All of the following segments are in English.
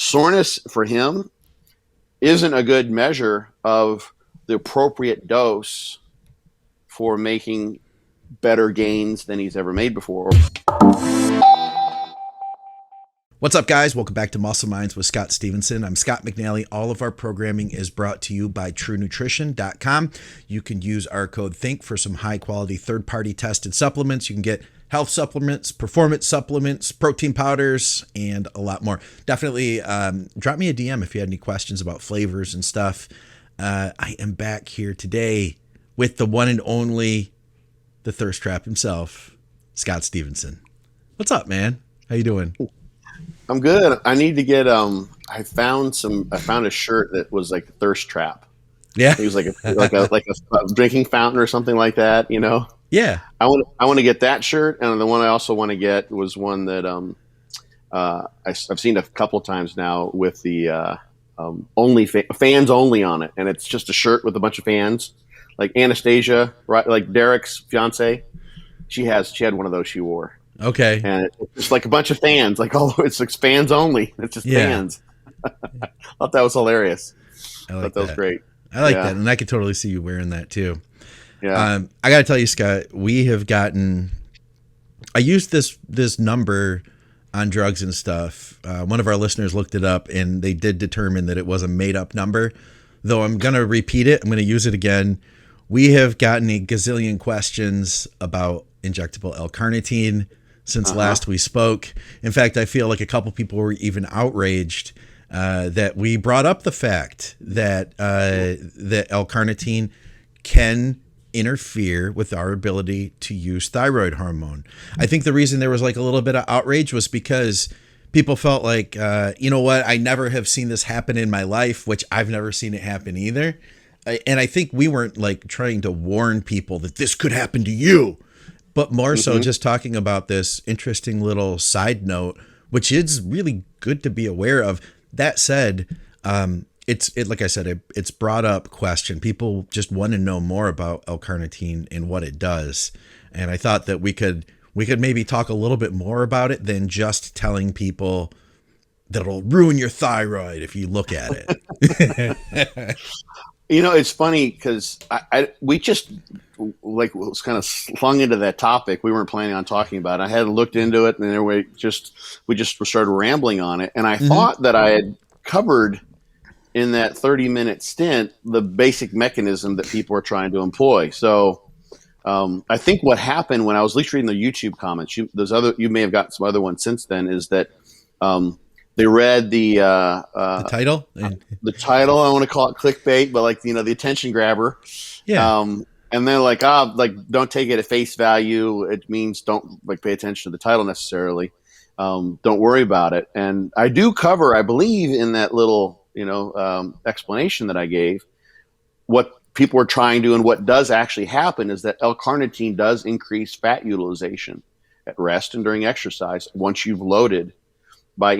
soreness for him isn't a good measure of the appropriate dose for making better gains than he's ever made before. What's up, guys? Welcome back to Muscle Minds with Scott Stevenson. I'm Scott McNally. All of our programming is brought to you by TrueNutrition.com. You can use our code THINK for some high-quality third-party tested supplements. You can get health supplements, performance supplements, protein powders, and a lot more. Definitely drop me a DM if you had any questions about flavors and stuff. I am back here today with the one and only, the thirst trap himself, Scott Stevenson. What's up, man? How you doing? I'm good. I need to get I found a shirt that was like a thirst trap. Yeah. It was like a drinking fountain or something like that, you know? Yeah. I want to get that shirt, and the one I also want to get was one that I've seen a couple times now with the only fans only on it, and it's just a shirt with a bunch of fans, like Anastasia, right? Like Derek's fiance. She had one of those she wore. Okay. And it's just like a bunch of fans, like it's like fans only. It's just fans. I thought that was hilarious. I thought that was great. I like that, and I could totally see you wearing that too. Yeah. I got to tell you, Scott, we have gotten. I used this number on drugs and stuff. One of our listeners looked it up, and they did determine that it was a made up number. Though I'm gonna repeat it. I'm gonna use it again. We have gotten a gazillion questions about injectable L Carnitine since last we spoke. In fact, I feel like a couple people were even outraged that we brought up the fact that that L Carnitine can interfere with our ability to use thyroid hormone. I think the reason there was like a little bit of outrage was because people felt like, you know what, I never have seen this happen in my life, which I've never seen it happen either. And I think we weren't like trying to warn people that this could happen to you, but more so just talking about this interesting little side note, which is really good to be aware of. That said, like I said, it's brought up question. People just want to know more about L Carnitine and what it does. And I thought that we could maybe talk a little bit more about it than just telling people that it'll ruin your thyroid if you look at it. You know, it's funny because we just like was kind of slung into that topic. We weren't planning on talking about it. I had looked into it, and then we just started rambling on it. And I thought that I had covered in that 30-minute stint the basic mechanism that people are trying to employ. So I think what happened when I was at least reading the YouTube comments, you may have gotten some other ones since then, is that they read the title. The title, I want to call it clickbait, but like, you know, the attention grabber. Yeah. And they're like, don't take it at face value. It means don't like pay attention to the title necessarily. Don't worry about it. And I do cover, I believe, in that little, explanation that I gave, what people are trying to, and what does actually happen is that L Carnitine does increase fat utilization at rest and during exercise once you've loaded, by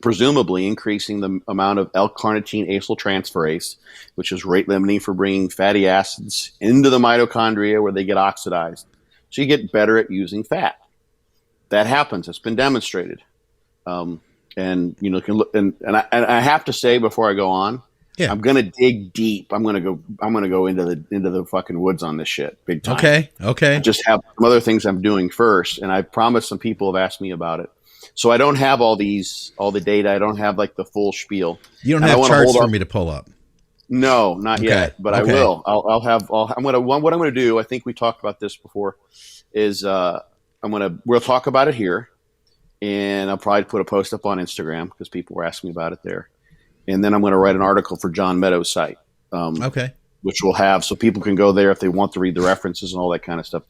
presumably increasing the amount of L Carnitine acetyltransferase, which is rate limiting for bringing fatty acids into the mitochondria where they get oxidized. So you get better at using fat. That happens. It's been demonstrated. And you know, can look, and I have to say before I go on, I'm gonna dig deep. I'm gonna go into the fucking woods on this shit big time. Okay. I just have some other things I'm doing first, and I promise some people have asked me about it. So I don't have all the data. I don't have like the full spiel. You don't have charts for me to pull up. No, not yet, but I will. What I'm gonna do, I think we talked about this before, is we'll talk about it here, and I'll probably put a post up on Instagram because people were asking me about it there. And then I'm going to write an article for John Meadows' site. Which we'll have, so people can go there if they want to read the references and all that kind of stuff.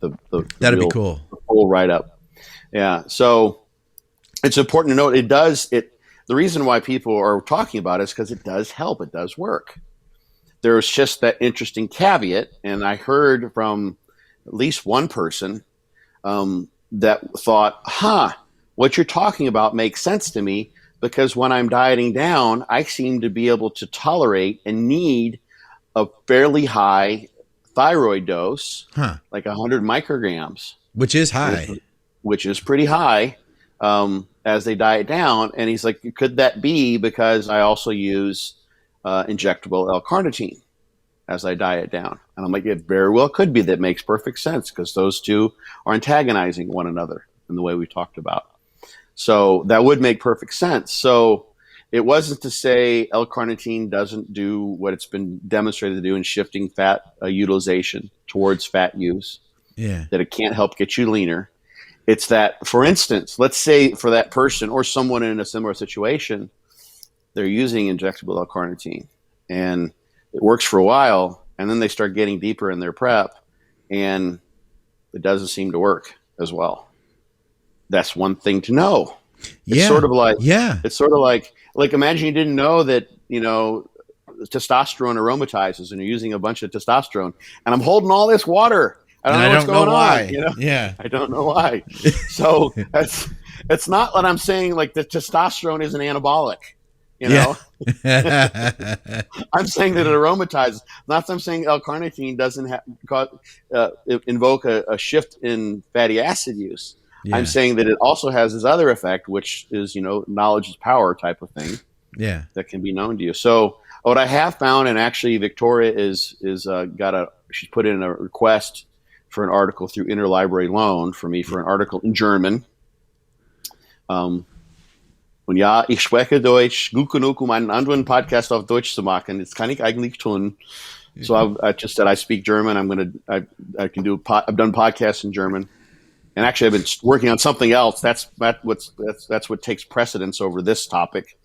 That'd be cool. The full write-up. Yeah. So it's important to note the reason why people are talking about it is because it does help. It does work. There's just that interesting caveat, and I heard from at least one person that thought, what you're talking about makes sense to me, because when I'm dieting down, I seem to be able to tolerate and need a fairly high thyroid dose, like 100 micrograms. Which is high. Which is pretty high. as they diet down. And he's like, could that be because I also use injectable L Carnitine as I diet down? And I'm like, it very well could be. That makes perfect sense because those two are antagonizing one another in the way we talked about. So that would make perfect sense. So it wasn't to say L Carnitine doesn't do what it's been demonstrated to do in shifting fat utilization towards fat use, that it can't help get you leaner. It's that, for instance, let's say for that person or someone in a similar situation, they're using injectable L Carnitine and it works for a while, and then they start getting deeper in their prep and it doesn't seem to work as well. That's one thing to know. It's sort of like imagine you didn't know that, testosterone aromatizes and you're using a bunch of testosterone and I'm holding all this water. I don't know what's going on. Yeah. I don't know why. So it's not that I'm saying like the testosterone is an anabolic, I'm saying that it aromatizes. Not that I'm saying L-carnitine doesn't invoke a shift in fatty acid use. Yeah. I'm saying that it also has this other effect, which is, knowledge is power type of thing. Yeah. That can be known to you. So what I have found, and actually Victoria she's put in a request for an article through Interlibrary Loan for me for an article in German. Und ja, ich spreche Deutsch gut genug, einen anderen Podcast auf Deutsch zu machen. Das kann ich eigentlich tun. So I just said I speak German. I can do. I've done podcasts in German, and actually I've been working on something else. That's what takes precedence over this topic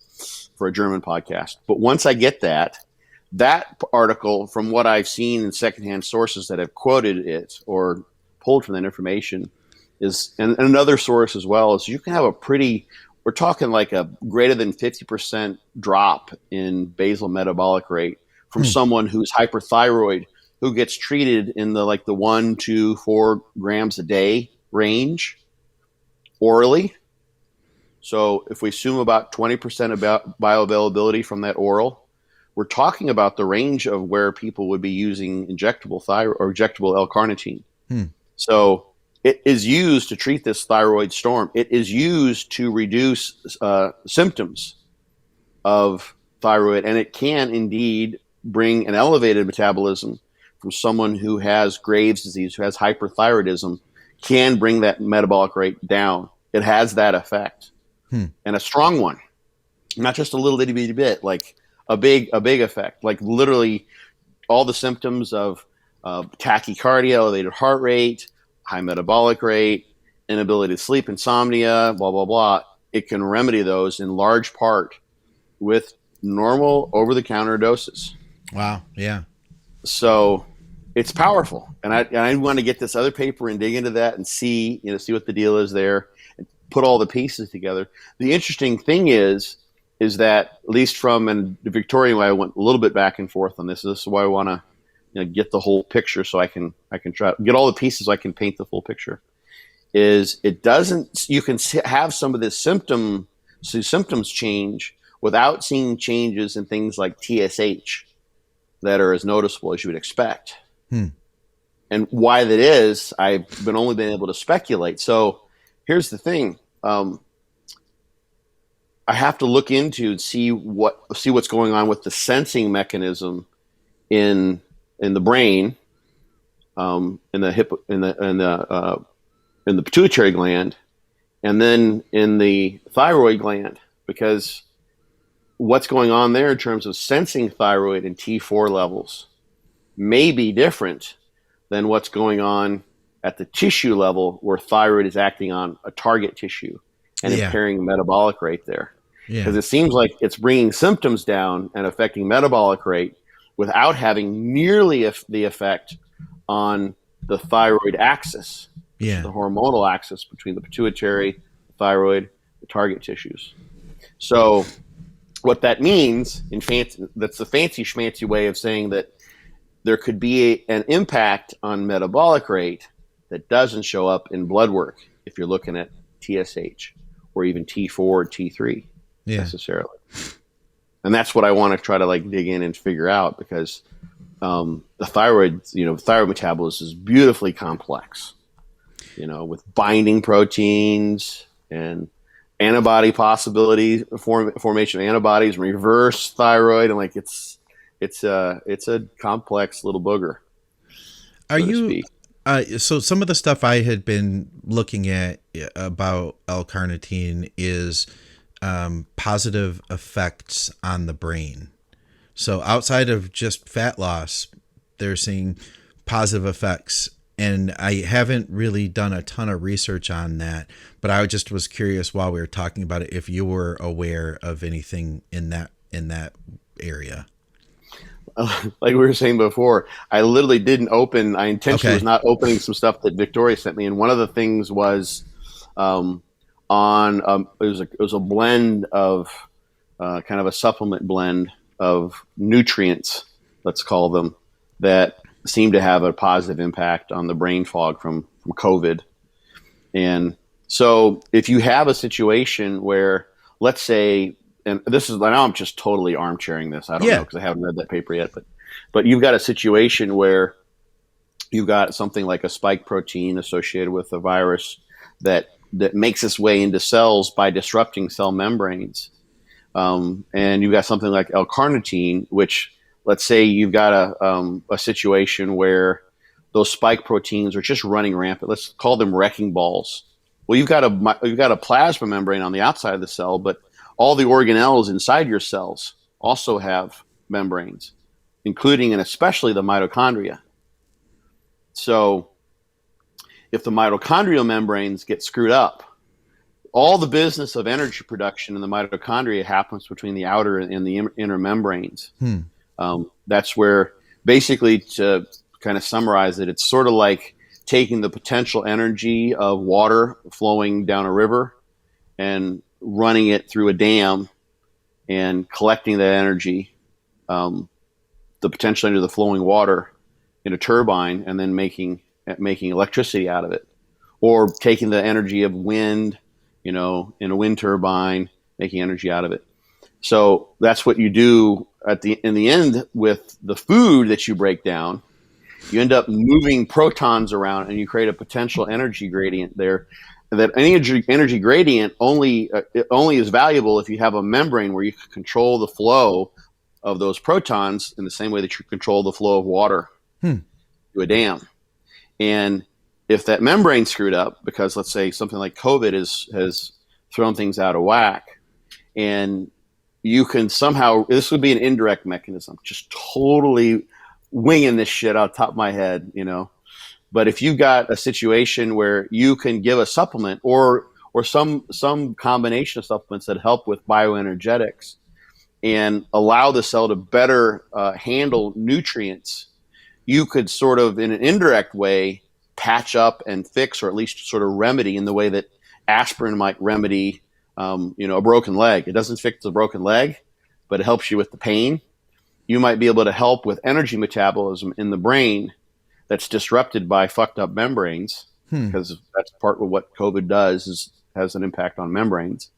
for a German podcast. But once I get that article, from what I've seen in secondhand sources that have quoted it or pulled from that information, and another source as well, is you can have we're talking like a greater than 50% drop in basal metabolic rate from someone who's hyperthyroid, who gets treated in the 1 to 4 grams a day range orally. So if we assume about 20% about bioavailability from that oral, we're talking about the range of where people would be using injectable thyroid or injectable L Carnitine. So it is used to treat this thyroid storm. It is used to reduce symptoms of thyroid, and it can indeed bring an elevated metabolism from someone who has Graves' disease, who has hyperthyroidism, can bring that metabolic rate down. It has that effect, and a strong one, not just a little itty bitty bit, like a big effect, like literally all the symptoms of tachycardia, elevated heart rate, high metabolic rate, inability to sleep, insomnia, blah, blah, blah. It can remedy those in large part with normal over-the-counter doses. Wow. Yeah. So it's powerful. And I want to get this other paper and dig into that and see what the deal is there and put all the pieces together. The interesting thing is that, at least and the Victorian way, I went a little bit back and forth on this. This is why I want to get the whole picture, so I can try to get all the pieces so I can paint the full picture. You can have some of this symptoms change without seeing changes in things like TSH that are as noticeable as you would expect. And why that is, I've only been able to speculate. So here's the thing. I have to look into and see what's going on with the sensing mechanism in the brain, in the pituitary gland, and then in the thyroid gland, because what's going on there in terms of sensing thyroid and T4 levels may be different than what's going on at the tissue level, where thyroid is acting on a target tissue and impairing metabolic rate there. Because it seems like it's bringing symptoms down and affecting metabolic rate without having nearly the effect on the thyroid axis, the hormonal axis between the pituitary, the thyroid, the target tissues. So what that means, that's the fancy schmancy way of saying that there could be an impact on metabolic rate that doesn't show up in blood work if you're looking at TSH or even T4 or T3 necessarily. And that's what I want to try to dig in and figure out, because the thyroid metabolism is beautifully complex, with binding proteins and antibody possibility, formation of antibodies, reverse thyroid, and like it's a complex little booger, Are so to you speak. so some of the stuff I had been looking at about L-carnitine is positive effects on the brain. So outside of just fat loss, they're seeing positive effects. And I haven't really done a ton of research on that, but I just was curious while we were talking about it if you were aware of anything in that area. Like we were saying before, I literally didn't open. I intentionally was Okay. not opening some stuff that Victoria sent me, and one of the things was um, on it was a blend of kind of a supplement blend of nutrients, let's call them, that seem to have a positive impact on the brain fog from COVID. And so if you have a situation where, let's say, and this is now I'm just totally armchairing this. I don't know Yeah. because I haven't read that paper yet, but you've got a situation where you've got something like a spike protein associated with a virus that makes its way into cells by disrupting cell membranes. And you've got something like L-carnitine, which, let's say you've got a situation where those spike proteins are just running rampant. Let's call them wrecking balls. Well, you've got a plasma membrane on the outside of the cell, but all the organelles inside your cells also have membranes, including and especially the mitochondria. So if the mitochondrial membranes get screwed up, all the business of energy production in the mitochondria happens between the outer and the inner membranes. Hmm. That's where, basically, to kind of summarize it, it's sort of like taking the potential energy of water flowing down a river and running it through a dam and collecting that energy, the potential energy of the flowing water, in a turbine, and then making electricity out of it, or taking the energy of wind, in a wind turbine, making energy out of it. So that's what you do in the end with the food that you break down. You end up moving protons around, and you create a potential energy gradient there. That energy gradient only is valuable if you have a membrane where you can control the flow of those protons in the same way that you control the flow of water Hmm. to a dam. And if that membrane screwed up, because let's say something like COVID has thrown things out of whack, and you can somehow, this would be an indirect mechanism, just totally winging this shit out the top of my head, But if you've got a situation where you can give a supplement or some combination of supplements that help with bioenergetics and allow the cell to better handle nutrients, you could sort of, in an indirect way, patch up and fix, or at least sort of remedy in the way that aspirin might remedy, a broken leg. It doesn't fix the broken leg, but it helps you with the pain. You might be able to help with energy metabolism in the brain that's disrupted by fucked up membranes, Hmm. because that's part of what COVID does, has an impact on membranes.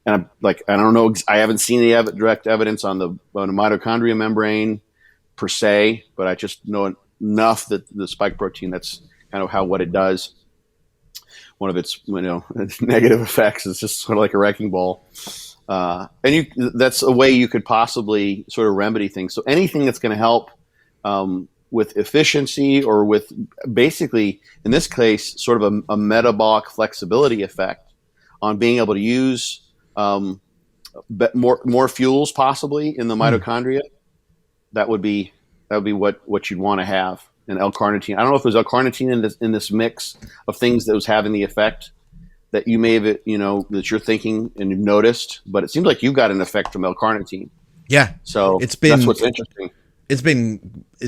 And I don't know, I haven't seen any direct evidence on the mitochondria membrane per se, but I just know enough that the spike protein, that's kind of what it does. One of its negative effects is just sort of like a wrecking ball. And that's a way you could possibly sort of remedy things. So anything that's going to help with efficiency, or with, basically, in this case, sort of a metabolic flexibility effect on being able to use more fuels possibly in the mitochondria, that would be what you'd want to have. And L-carnitine, I don't know if there's L-carnitine in this mix of things that was having the effect that you may have, that you're thinking and you've noticed, but it seems like you've got an effect from L-carnitine. Yeah. So It's that's been what's interesting. it's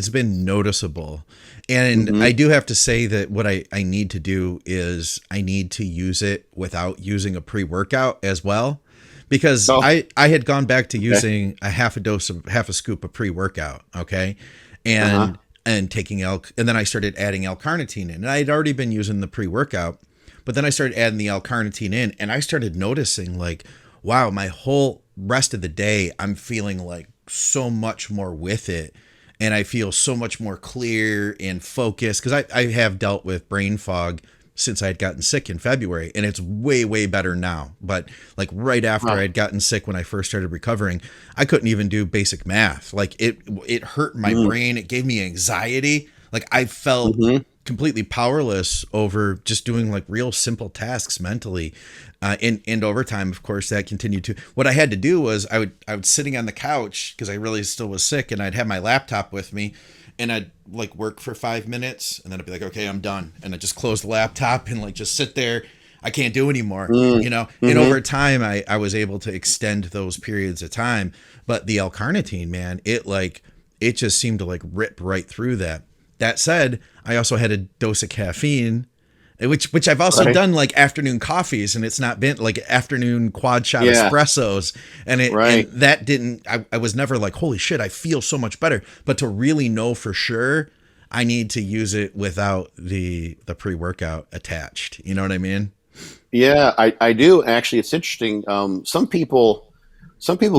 been noticeable. And Mm-hmm. I do have to say that what I need to do is I need to use it without using a pre-workout as well. Because I had gone back to using a half a scoop of pre-workout. Okay. And taking and then I started adding L-carnitine in. And I had already been using the pre-workout, but then I started adding the L-carnitine in, and I started noticing, like, wow, my whole rest of the day, I'm feeling like so much more with it. And I feel so much more clear and focused, because I have dealt with brain fog since I had gotten sick in February, and it's way, way better now. But like right after I had gotten sick, when I first started recovering, I couldn't even do basic math. Like it hurt my brain. It gave me anxiety. Like I felt completely powerless over just doing like real simple tasks mentally. And over time, of course, that continued to. What I had to do was I would sitting on the couch because I really still was sick, and I'd have my laptop with me, and I'd like work for 5 minutes, and then I'd be like, okay, I'm done, and I'd just close the laptop and like just sit there. I can't do anymore, you know. And over time, I was able to extend those periods of time. But the L Carnitine, man, it just seemed to like rip right through that. That said, I also had a dose of caffeine, which I've also done like afternoon coffees, and it's not been like afternoon quad shot espressos. And and that didn't, I was never like, holy shit, I feel so much better. But to really know for sure, I need to use it without the pre-workout attached. You know what I mean? Yeah, I do. Actually, it's interesting. Some people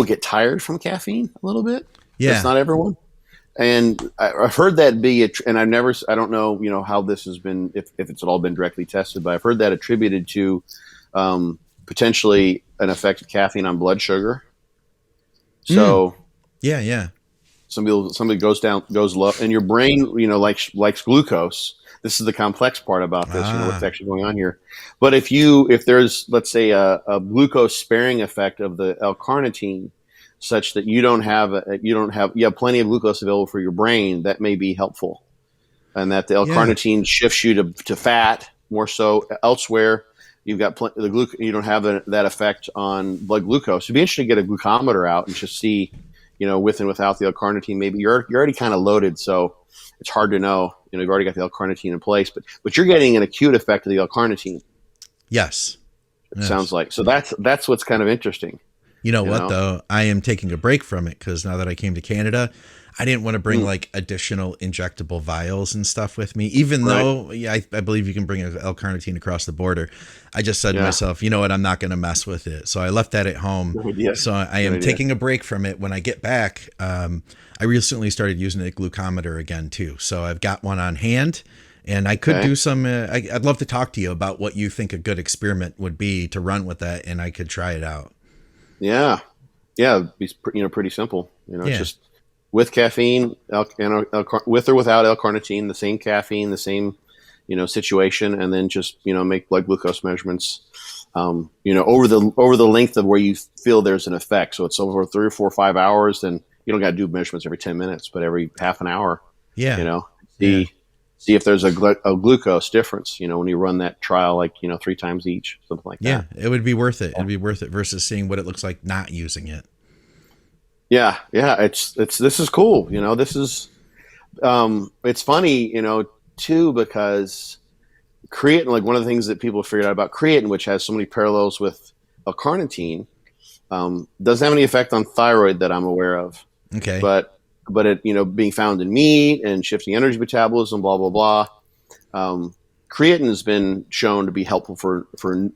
get tired from caffeine a little bit. Yeah. That's not everyone. And I've heard that and I don't know, you know, how this has been, if it's at all been directly tested, but I've heard that attributed to potentially an effect of caffeine on blood sugar. So yeah. Somebody goes low, and your brain, you know, likes glucose. This is the complex part about this, you know, what's actually going on here. But if there's, let's say, a glucose sparing effect of the L-carnitine, such that you have plenty of glucose available for your brain, that may be helpful, and that the L-carnitine shifts you to fat more so elsewhere. You've got you don't have that effect on blood glucose. It'd be interesting to get a glucometer out and just see, you know, with and without the L-carnitine. Maybe you're already kind of loaded, so it's hard to know. You know, you've already got the L-carnitine in place, but you're getting an acute effect of the L-carnitine. Yes, it sounds like. So that's what's kind of interesting. You know what, though? I am taking a break from it because now that I came to Canada, I didn't want to bring like additional injectable vials and stuff with me, even though I believe you can bring L-carnitine across the border. I just said to myself, you know what? I'm not going to mess with it. So I left that at home. So I am taking a break from it. When I get back, I recently started using a glucometer again, too. So I've got one on hand. And I could do some, I'd love to talk to you about what you think a good experiment would be to run with that, and I could try it out. Yeah. It'd be, you know, pretty simple. You know, it's just with caffeine, with or without L-carnitine, the same caffeine, the same, you know, situation, and then just, you know, make blood glucose measurements, you know, over the length of where you feel there's an effect. So it's over 3 or 4 or 5 hours, then you don't got to do measurements every 10 minutes, but every half an hour. Yeah. You know, see if there's a glucose difference, you know, when you run that trial, like, you know, 3 times each, something like that. Yeah, it would be worth it. It'd be worth it versus seeing what it looks like not using it. Yeah. This is cool. You know, this is, it's funny, you know, too, because creatine, like one of the things that people have figured out about creatine, which has so many parallels with L-carnitine, doesn't have any effect on thyroid that I'm aware of. Okay. But it, you know, being found in meat and shifting energy metabolism, blah, blah, blah. Creatine has been shown to be helpful for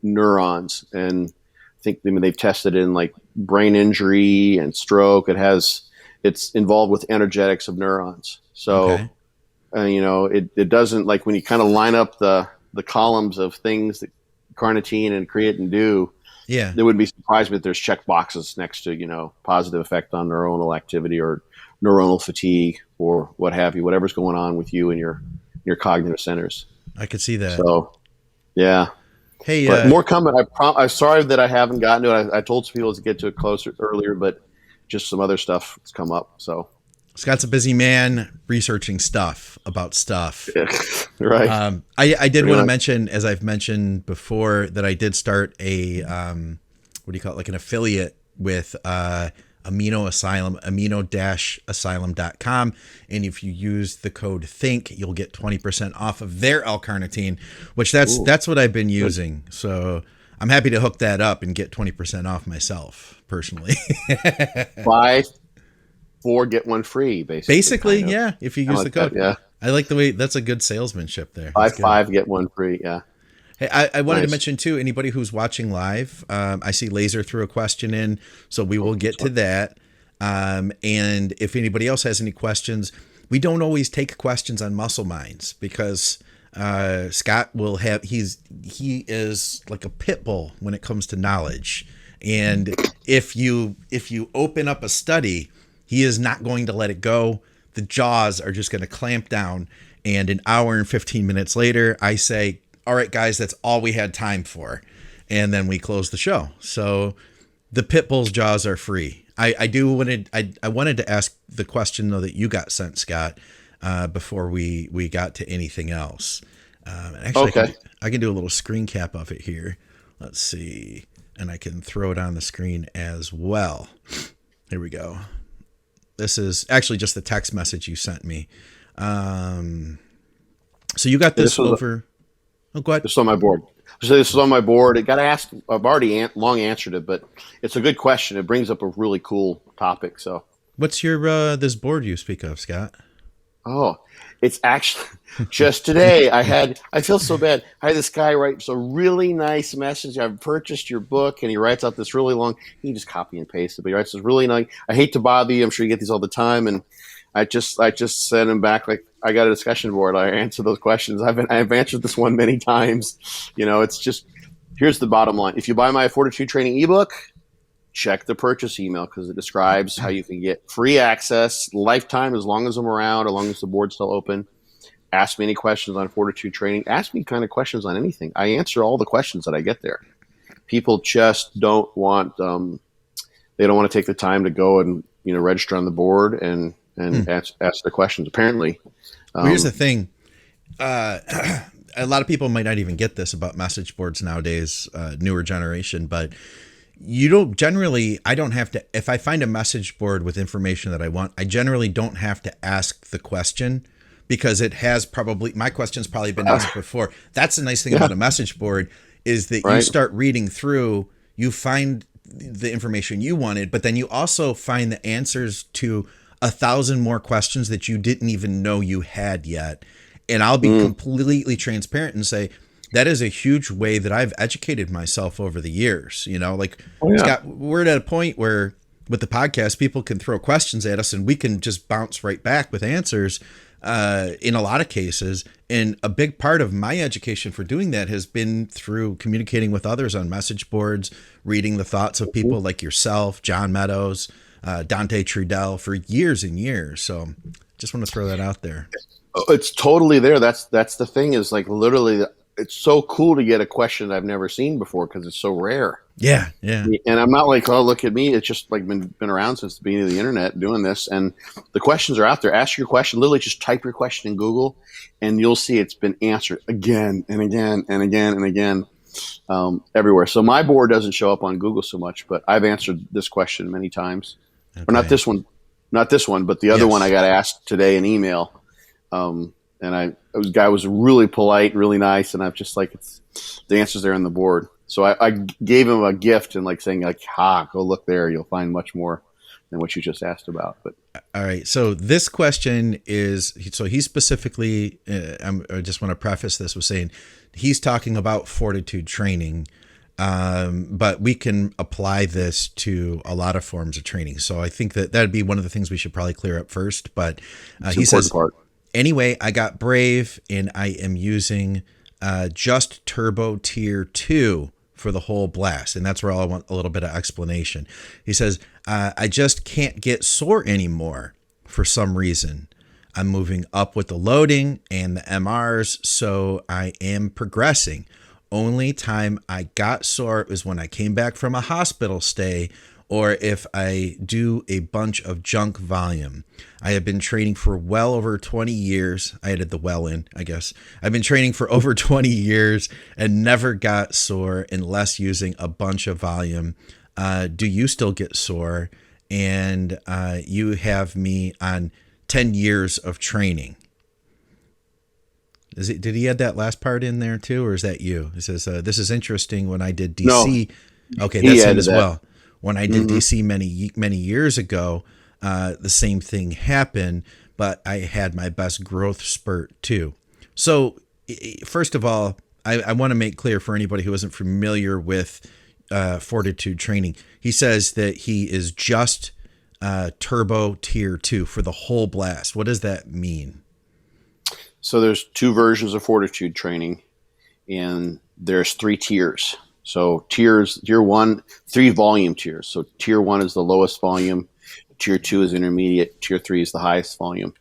neurons. And I think they've tested it in like brain injury and stroke. It's involved with energetics of neurons. So, you know, it doesn't, like when you kind of line up the columns of things that carnitine and creatine do, they wouldn't be surprised if there's check boxes next to, you know, positive effect on neuronal activity or neuronal fatigue or what have you, whatever's going on with you and your cognitive centers. I could see that. So, yeah. Hey, but more coming. I'm sorry that I haven't gotten to it. I told some people to get to it earlier, but just some other stuff has come up. So Scott's a busy man researching stuff about stuff. Yeah. Right. I did want to mention, as I've mentioned before, that I did start a, what do you call it? Like an affiliate with, amino-asylum.com. And if you use the code THINK, you'll get 20% off of their L-carnitine, which that's what I've been using. So I'm happy to hook that up and get 20% off myself personally. Buy 4, get 1 free, basically. Yeah. If you use the code. Yeah. I like the way that's a good salesmanship there. Buy 5, get 1 free. Yeah. Hey, I wanted to mention too, anybody who's watching live, I see Laser threw a question in, so we will get to that. And if anybody else has any questions, we don't always take questions on Muscle Minds because Scott will have, he is like a pit bull when it comes to knowledge. And if you open up a study, he is not going to let it go. The jaws are just going to clamp down. And an hour and 15 minutes later, I say, all right, guys, that's all we had time for. And then we close the show. So the pit bull's jaws are free. I wanted to ask the question though that you got sent, Scott, before we got to anything else. Actually, Okay. I can do a little screen cap of it here. Let's see. And I can throw it on the screen as well. Here we go. This is actually just the text message you sent me. So you got this over. Oh, go ahead. This is on my board. So this is on my board. It got asked. I've already long answered it, but it's a good question. It brings up a really cool topic. So, what's your this board you speak of, Scott? Oh, it's actually just today. I feel so bad. I had this guy write a really nice message. I've purchased your book, and he writes out this really long. He just copy and paste it, but he writes this really nice. I hate to bother you. I'm sure you get these all the time, and I just sent him back like, I got a discussion board. I answer those questions. I've answered this one many times. It's just, here's the bottom line. If you buy my Fortitude Training ebook, check the purchase email because it describes how you can get free access, lifetime, as long as I'm around, as long as the board's still open. Ask me any questions on Fortitude Training. Ask me kind of questions on anything. I answer all the questions that I get there. People just don't want, they don't want to take the time to go and, register on the board and ask the questions. Apparently. Well, here's the thing. A lot of people might not even get this about message boards nowadays, newer generation, but I don't have to, if I find a message board with information that I want, I generally don't have to ask the question because my question's probably been asked before. That's the nice thing about a message board is that you start reading through, you find the information you wanted, but then you also find the answers to 1,000 more questions that you didn't even know you had yet. And I'll be completely transparent and say, that is a huge way that I've educated myself over the years. Scott, we're at a point where with the podcast, people can throw questions at us and we can just bounce right back with answers in a lot of cases. And a big part of my education for doing that has been through communicating with others on message boards, reading the thoughts of people like yourself, John Meadows, Dante Trudell for years and years. So just want to throw that out there. It's totally there. That's the thing is like literally it's so cool to get a question I've never seen before because it's so rare. Yeah. Yeah. And I'm not like, oh, look at me. It's just like been around since the beginning of the internet doing this. And the questions are out there. Ask your question. Literally just type your question in Google and you'll see it's been answered again and again and again and again everywhere. So my board doesn't show up on Google so much, but I've answered this question many times. Okay. Or not this one, but the other one I got asked today in email. And the guy was really polite, really nice. And I'm just like, the answer's there on the board. So I gave him a gift and like saying like, go look there. You'll find much more than what you just asked about. But all right. So this question is, so he specifically, I just want to preface this with saying he's talking about Fortitude Training. But we can apply this to a lot of forms of training. So I think that'd be one of the things we should probably clear up first. But he says, anyway, I got brave and I am using just Turbo Tier 2 for the whole blast. And that's where I want a little bit of explanation. He says, I just can't get sore anymore for some reason. I'm moving up with the loading and the MRs, so I am progressing. Only time I got sore was when I came back from a hospital stay or if I do a bunch of junk volume. I have been training for well over 20 years. I added the well in, I guess. I've been training for over 20 years and never got sore unless using a bunch of volume. Do you still get sore? And you have me on 10 years of training. Did he add that last part in there too, or is that you? It says, this is interesting. When I did DC, okay, that's it as well. When I did DC many years ago, the same thing happened, but I had my best growth spurt too. So first of all, I want to make clear for anybody who isn't familiar with Fortitude Training, he says that he is just Turbo Tier 2 for the whole blast. What does that mean? So there's two versions of fortitude training, and there's 3 tiers. So tier 1, 3 volume tiers. So tier 1 is the lowest volume, tier 2 is intermediate, tier 3 is the highest volume.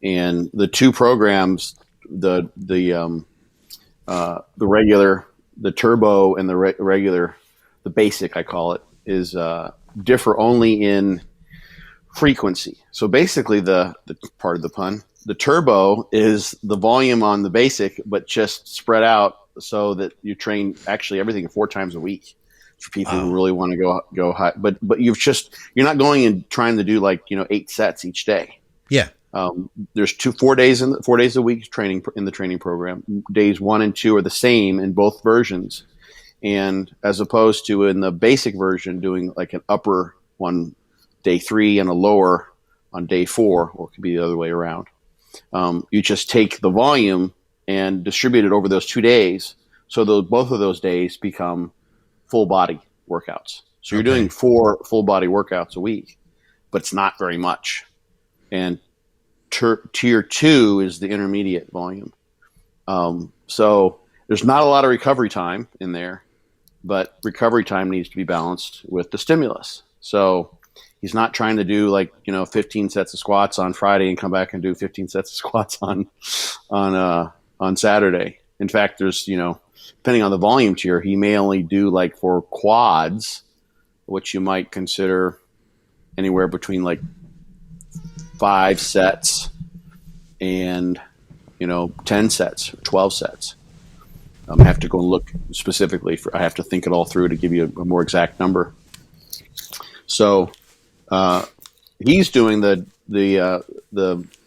And the two programs, the regular, the turbo, and the regular, the basic, I call it, is differ only in frequency. So basically, the part of the pun, the turbo is the volume on the basic, but just spread out so that you train actually everything 4 times a week for people who really want to go high. But you're not going and trying to do 8 sets each day. Yeah. There's 4 days a week training in the training program. Days 1 and 2 are the same in both versions, and as opposed to in the basic version doing like an upper one day 3 and a lower on day 4, or it could be the other way around. You just take the volume and distribute it over those 2 days, so both of those days become full body workouts. So you're doing 4 full body workouts a week, but it's not very much. And tier 2 is the intermediate volume. So there's not a lot of recovery time in there, but recovery time needs to be balanced with the stimulus. So he's not trying to do 15 sets of squats on Friday and come back and do 15 sets of squats on Saturday. In fact, there's, depending on the volume tier, he may only do for quads, which you might consider anywhere between 5 sets and 10 sets or 12 sets. I have to go and look specifically I have to think it all through to give you a more exact number. So he's doing the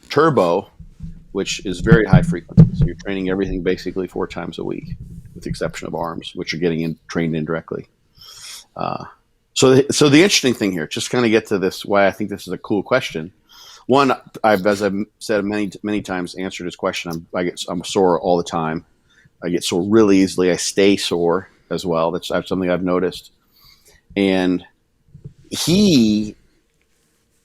turbo, which is very high frequency. So you're training everything basically 4 times a week, with the exception of arms, which are getting trained indirectly. So the interesting thing here, just kind of get to this, why I think this is a cool question. One, as I've said many times, answered this question. I'm sore all the time. I get sore really easily. I stay sore as well. That's something I've noticed. And he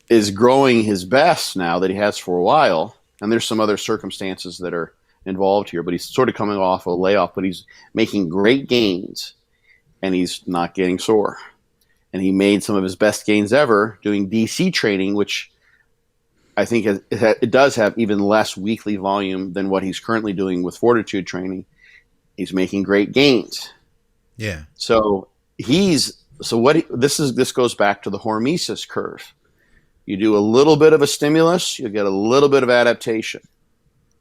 is growing his best now that he has for a while. And there's some other circumstances that are involved here, but he's sort of coming off a layoff, but he's making great gains and he's not getting sore. And he made some of his best gains ever doing DC training, which I think it does have even less weekly volume than what he's currently doing with fortitude training. He's making great gains. Yeah. So this goes back to the hormesis curve. You do a little bit of a stimulus, you get a little bit of adaptation.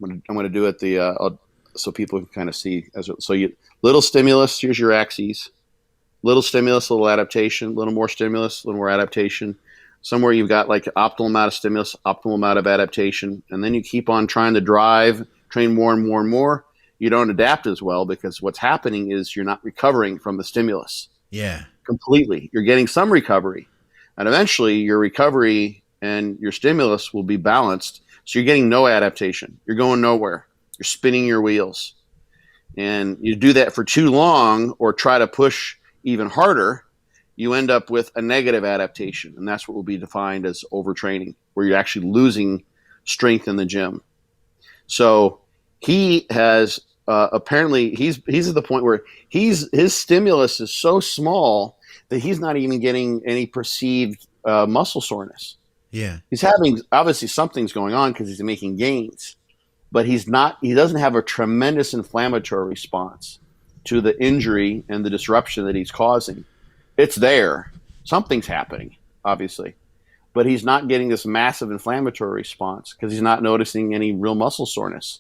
I'm going to do it so people can kind of see. Little stimulus, here's your axes. Little stimulus, little adaptation. Little more stimulus, little more adaptation. Somewhere you've got optimal amount of stimulus, optimal amount of adaptation, and then you keep on trying to train more and more and more. You don't adapt as well because what's happening is you're not recovering from the stimulus. Yeah. Completely. You're getting some recovery, and eventually your recovery and your stimulus will be balanced. So you're getting no adaptation. You're going nowhere. You're spinning your wheels, and you do that for too long or try to push even harder, you end up with a negative adaptation, and that's what will be defined as overtraining, where you're actually losing strength in the gym. So he has apparently he's at the point where his stimulus is so small that he's not even getting any perceived muscle soreness. Yeah, he's having, obviously something's going on because he's making gains, but he doesn't have a tremendous inflammatory response to the injury and the disruption that he's causing. It's there. Something's happening, obviously. But he's not getting this massive inflammatory response because he's not noticing any real muscle soreness.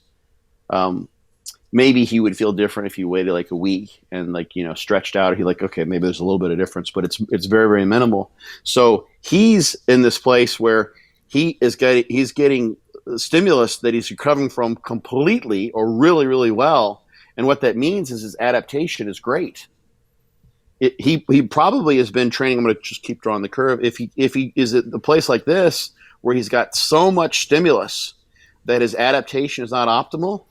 Maybe he would feel different if he waited a week and stretched out. He's okay, maybe there's a little bit of difference, but it's very, very minimal. So he's in this place where he's getting stimulus that he's recovering from completely or really, really well. And what that means is his adaptation is great. He probably has been training. I'm going to just keep drawing the curve. If he is at a place like this where he's got so much stimulus that his adaptation is not optimal,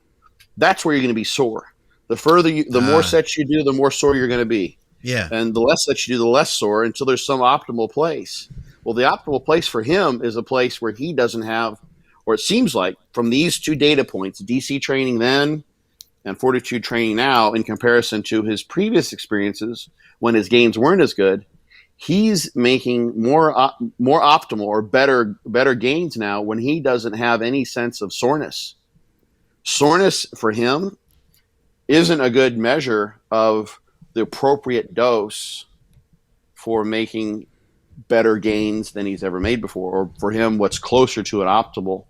that's where you're going to be sore. The more sets you do, the more sore you're going to be. Yeah. And the less sets you do, the less sore until there's some optimal place. Well, the optimal place for him is a place where he doesn't have or it seems like from these two data points, DC training then and fortitude training now, in comparison to his previous experiences when his gains weren't as good, he's making more optimal or better gains now when he doesn't have any sense of soreness. Soreness for him isn't a good measure of the appropriate dose for making better gains than he's ever made before, or for him, what's closer to an optimal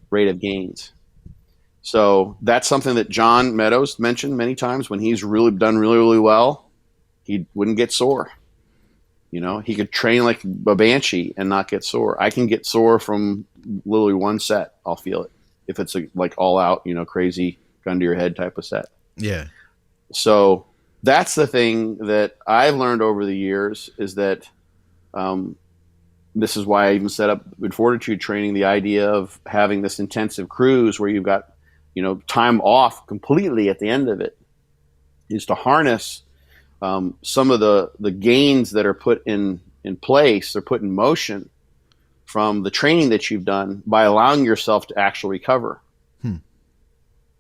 rate of gains. So that's something that John Meadows mentioned many times. When he's really done really well, he wouldn't get sore. You know, he could train like a banshee and not get sore. I can get sore from literally one set. I'll feel it if it's a, like all out, you know, crazy gun to your head type of set. Yeah. So that's the thing that I've learned over the years, is that this is why I even set up in fortitude training the idea of having this intensive cruise where you've got, you know, time off completely at the end of it, is to harness some of the gains that are put in place, they're put in motion from the training that you've done by allowing yourself to actually recover.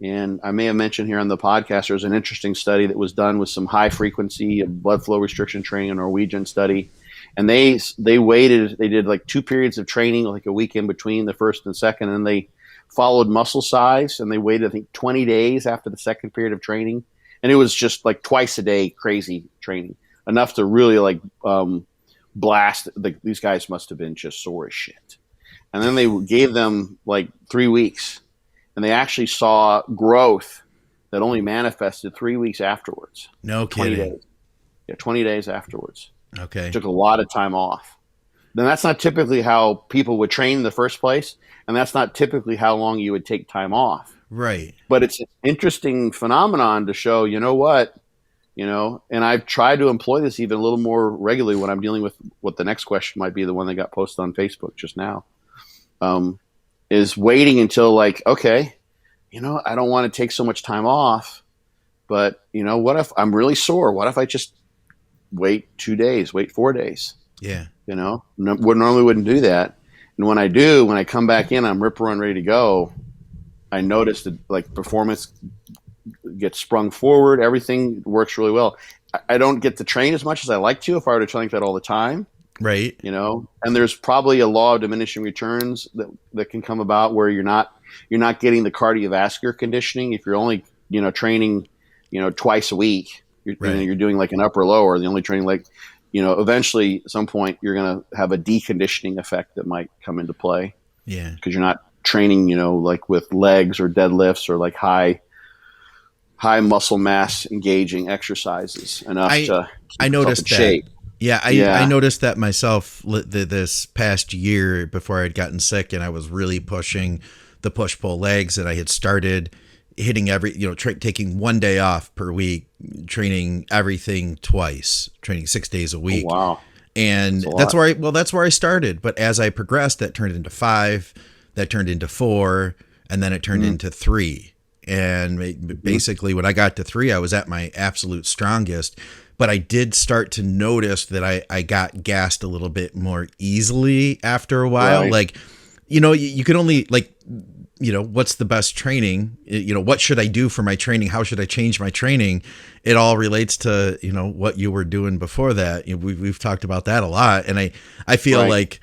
And I may have mentioned here on the podcast, there's an interesting study that was done with some high frequency blood flow restriction training, a Norwegian study. And they did like 2 periods of training, like a week in between the first and second, and they followed muscle size, and they waited, I think, 20 days after the second period of training. And it was just like twice a day, crazy training, enough to really like blast. These guys must have been just sore as shit. And then they gave them like 3 weeks, and they actually saw growth that only manifested 3 weeks afterwards. No 20 kidding. days. Yeah, 20 days afterwards. Okay. It took a lot of time off. Then that's not typically how people would train in the first place, and that's not typically how long you would take time off. Right. But it's an interesting phenomenon to show, you know what, you know, and I've tried to employ this even a little more regularly when I'm dealing with what the next question might be, the one that got posted on Facebook just now, is waiting until like, okay, you know, I don't want to take so much time off, but, you know, what if I'm really sore? What if I just wait 2 days, wait 4 days? Yeah. You know, normally wouldn't do that. And when I do, when I come back in, I'm rip run ready to go. I notice that like performance gets sprung forward. Everything works really well. I don't get to train as much as I like to if I were to train like that all the time. Right. You know, and there's probably a law of diminishing returns that can come about where you're not getting the cardiovascular conditioning if you're only, you know, training, you know, twice a week. You're, right. You know, you're doing like an upper lower, the only training, like, you know, eventually at some point you're going to have a deconditioning effect that might come into play. Yeah. Because you're not training, you know, like with legs or deadlifts or like high muscle mass engaging exercises enough to keep I noticed in that. shape. Yeah, I noticed that myself this past year before I'd gotten sick, and I was really pushing the push-pull legs, and I had started hitting taking 1 day off per week, training everything twice, training 6 days a week. Oh, wow. And that's where I started. But as I progressed, that turned into 5, that turned into 4, and then it turned into 3. And basically when I got to 3, I was at my absolute strongest. But I did start to notice that I got gassed a little bit more easily after a while. Right. Like, you know, you could only like, you know, what's the best training? You know, what should I do for my training? How should I change my training? It all relates to, you know, what you were doing before that. You know, we've talked about that a lot. And I feel like,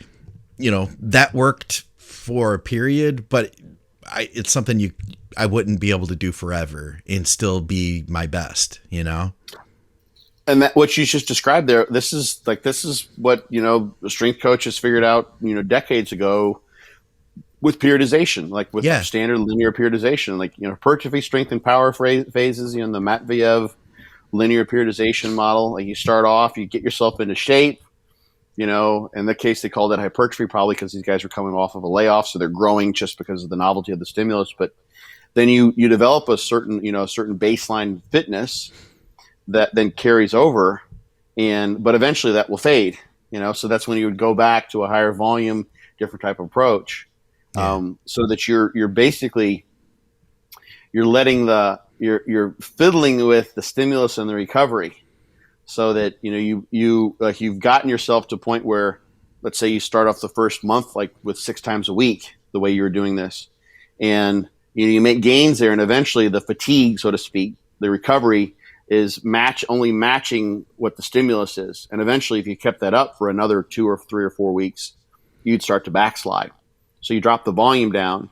you know, that worked for a period, but it's something I wouldn't be able to do forever and still be my best, you know? And that what you just described there, this is what, you know, strength coaches figured out, you know, decades ago with periodization, like with standard linear periodization, like, you know, hypertrophy, strength, and power phases, you know, the Matveyev linear periodization model. Like you start off, you get yourself into shape, you know, in the case they called it hypertrophy, probably because these guys were coming off of a layoff. So they're growing just because of the novelty of the stimulus. But then you develop a certain baseline fitness that then carries over, but eventually that will fade, you know, so that's when you would go back to a higher volume, different type of approach. So that you're basically, you're fiddling with the stimulus and the recovery, so that, you know, you've gotten yourself to a point where, let's say you start off the first month, like with 6 times a week, the way you were doing this. And you make gains there, and eventually the fatigue, so to speak, the recovery is only matching what the stimulus is. And eventually, if you kept that up for another 2 or 3 or 4 weeks, you'd start to backslide. So you drop the volume down,